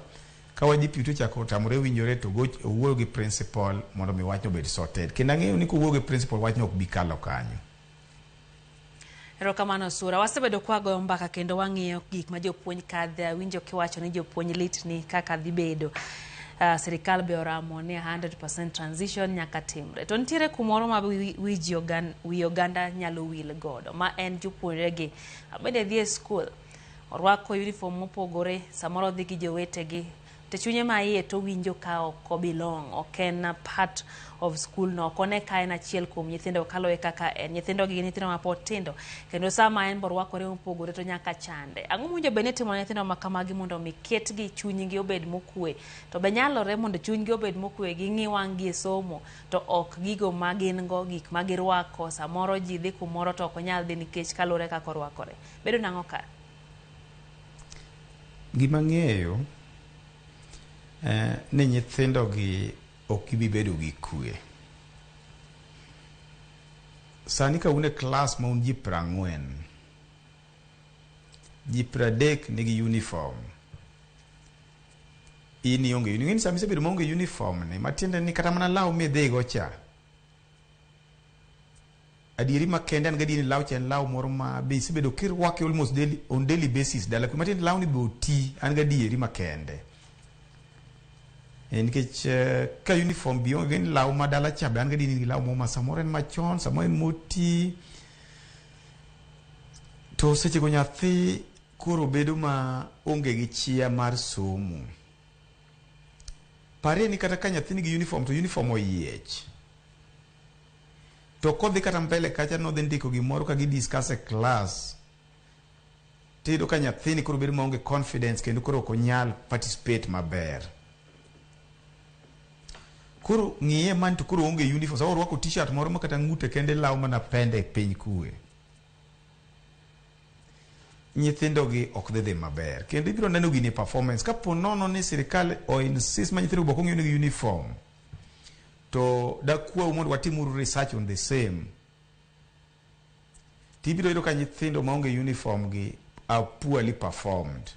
Kawa deputy chako tamore winjore to go owuoyo gi principal mondo mi wachno bed sorted. Kendo ang'eyo ni kowuoyo gi principal wachno ok bi kalo kanyo. Erokamano Sura, wasebedo kwa goyo mbaka kendo wang'iyo gik ma jopuonj kadhe, winjo kiwacho ni jopuonj litni kaka dhi bedo. Serikal be oramo ni 100% transition nyaka timre. To nitiere kumoro ma wi oganda nyalo wil godo, ma en jopuonjregi bende dhi e skul, orwako uniform mopogore, samoro dhi gi jowetegi, to chunye ma iye to winjo ka ok belong, ok en part of school no, ok one ka en achiel kuom nyithindo kaloe kaka en nyithindo gi nyithindo ma pod tindo, kendo sama en borwakore mopogore to nyaka chande. Ang'o mwinjo be ne timo nyithindo ma kamagi mondo mi ketgi chunygi obed mokwe, to be nyalore mondo chunygi obed mokwe gi ng'i wang'gi e somo, to ok gigo ma gin go, gik ma girwako, samoro ji dhi kumoro to ok nyal dhi nikech kalore kaka orwakore. Bedo nang'o ka? Gima ng'eyo ni nyithindo gi ok bi bedo gi kue. Sani ka une klas ma un ji 40, ji 30 nigi uniform. Ini onge uniform, sami sebedo monge uniform ni, matiende ni kata mana law midhigo cha. Adieri makende an gadi ni law cha en law moro ma be sebedo kirwake almost on daily basis dala, matiende law ni be oti an gadieri makende. Nikech ka uniform bi onge ni law madala cha be an gadi ni law mo ma samoro en machon, samoro en moti. To seche go nyathi koro bedo ma onge gi chia mar somo. Pare ni kata ka nyathi nigi uniform to uniform oyiech. To kodhi kata mbele kacha no dhi ndiko gimoro ka gi discuss e class. Tedo ka nyathi ni koro bedo ma onge confidence kendo koro ok onyal participate maber. Koro ng'iye man to koro onge uniform, sa orwako t-shirt moro makata ng'ute kende law mana pende piny kue. Nyithindo gi ok dhi maber. Kendo ibiro neno gini performance. Kapo nono ni sirikal o insist ma nyithindo boko ng'yo uniform, to da kuwa mondo watimuru research on the same. Tibiro yudo ka nyithindo ma onge uniform gi are poorly performed.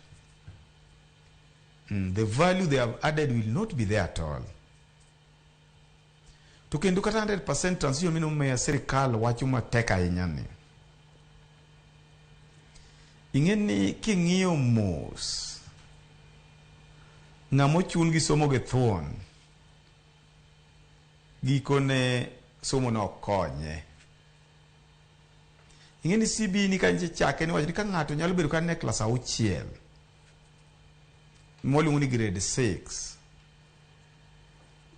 The value they have added will not be there at all. To kendo kata 100% transition mino meya sirikal wacho matek ahinya ni. Ing'eni king'iyo mos ng'amo chun gi somo gi thuon, gikone somo no konye. Ing'eni CB ni kanche chake ni wacho ni ka ng'ato nyalo bedo ka ne klas 6 moluongo ni grade 6,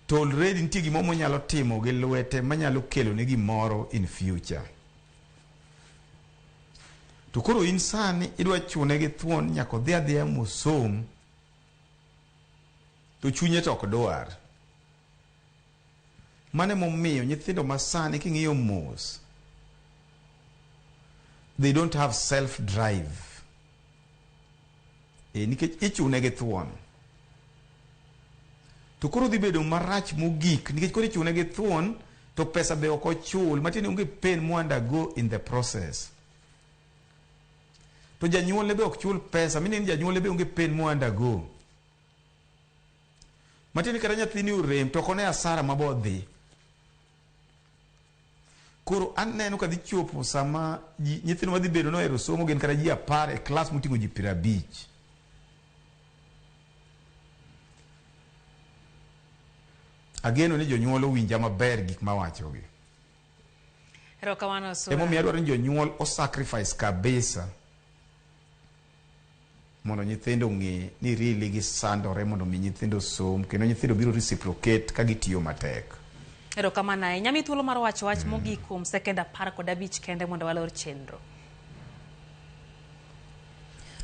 to already nitie gimoro nyalo timo gi lwete manyalo kelo ne gimoro in future. To koro in sani idwa chune gi thuon nyako dhi adhiya mosom, to chunye to ok dwar. Mane momiyo nyithindo masani king'iyo mos, they don't have self drive. Nikech ichune gi thuon. To koro dhi bedo marach mogik nikech koro ichune gi thuon to pesa be ok ochul, matiende onge pain mo undergo in the process. To janyuol be ok chul pesa, mine ni janyuol be onge pain mo undergo. Matiende kata nyathini urem to kone asara mabodhi. Koro aneno ka dhi chopo sama nyithindo madhi bedo no ero somo gen kata ji 10 e klas moting'o ji 50. Ageno ni jonyuol owinja maber gik mawachogi. Erokamano Sura. Emo mi adwaro ni jonyuol o sacrifice kabisa mondo nyithindo ng'e ni really gisandore mondo mi nyithindo som, kendo nyithindo biro reciprocate ka gitiyo matek. Erokamano ahinya. Nyami thuolo mar wacho wach mogik kuom sekond 15 kende mondo walor chenro.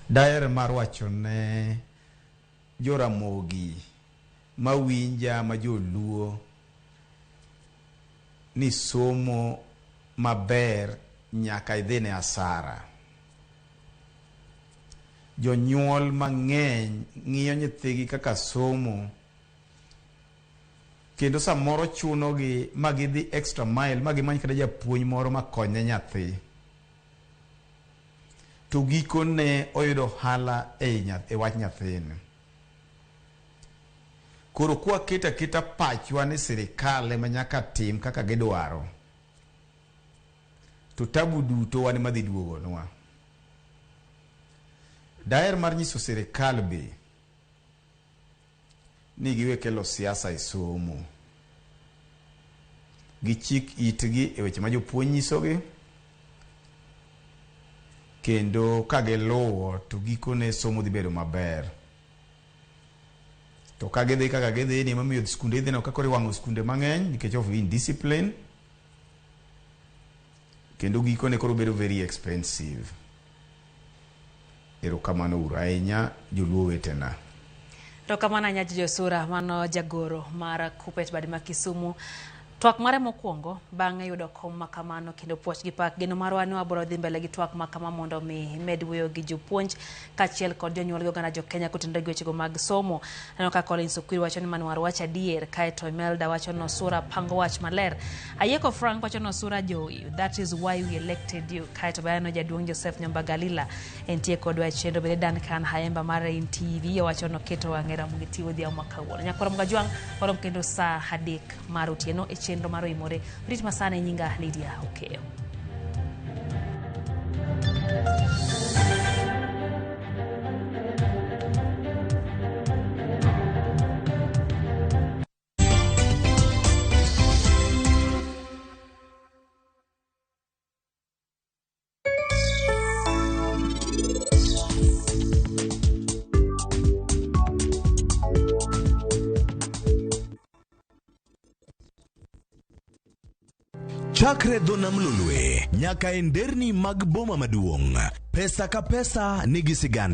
Daher mar wacho ne joramogi mawinja ma joluo ni somo maber nyaka idhine asara. Jonyuol mang'eny ng'iyo nyithigi kaka somo, kendo samoro chuno gi magidhi extra mile magimany kada japuonj moro makonye nyathi, to gikone oyudo hala e wach nyathini. Koro kwa kita pachwa ni sirikal ema nyaka tim kaka gidwaro, to to tabu duto wan madhi duogo nwa. Daer mar nyiso sirikal be ni giwe kelo siasa e somo. Gichik itgi e weche ma jopuonj nyisogi, kendo ka giluwo to gikone somo dhi bedo maber. To ka gidhi kaka gidhi ni mamiyo skunde idhi no kakore wang'o skunde mang'eny nikech of indiscipline, kendo gikone koro bedo very expensive. Erokamano uru ahinya joluo wetena. Erokamano Nyaji Josura, mano jagoro mar Kuppet badi ma Kisumu. Twak mare mokwongo bang'e yudo kom makamano kendo puoch gi pak. Geno marwa ni wabiro dhi mbele gi twak makama mondo mi med wuoyo gi jopuonj kaachiel kod jonyuol gi oganda jo Kenya kotenore gi wechego mag somo. Aneno ka Collins Okwiri wacho ni Manwar wacho adier, kaeto Imelda wacho no Sura pango wach maler. Ayeko Frank wacho no Sura Joey, that is why we elected you. Kaeto bayano jaduong' Joseph Nyambagalila entie kodwa chendo bende Duncan Haemba mar TV wacho no keto wang'era mugitiwo dhia makawuono. Nyakoro mgajwang' warom kendo saa 3 mar otieno e chenro maro imore. Rit masana nyinga Lydia Okeo. Chakre dho nam lolwe nyaka e nderni mag boma maduong', pesa ka pesa nigi sigande.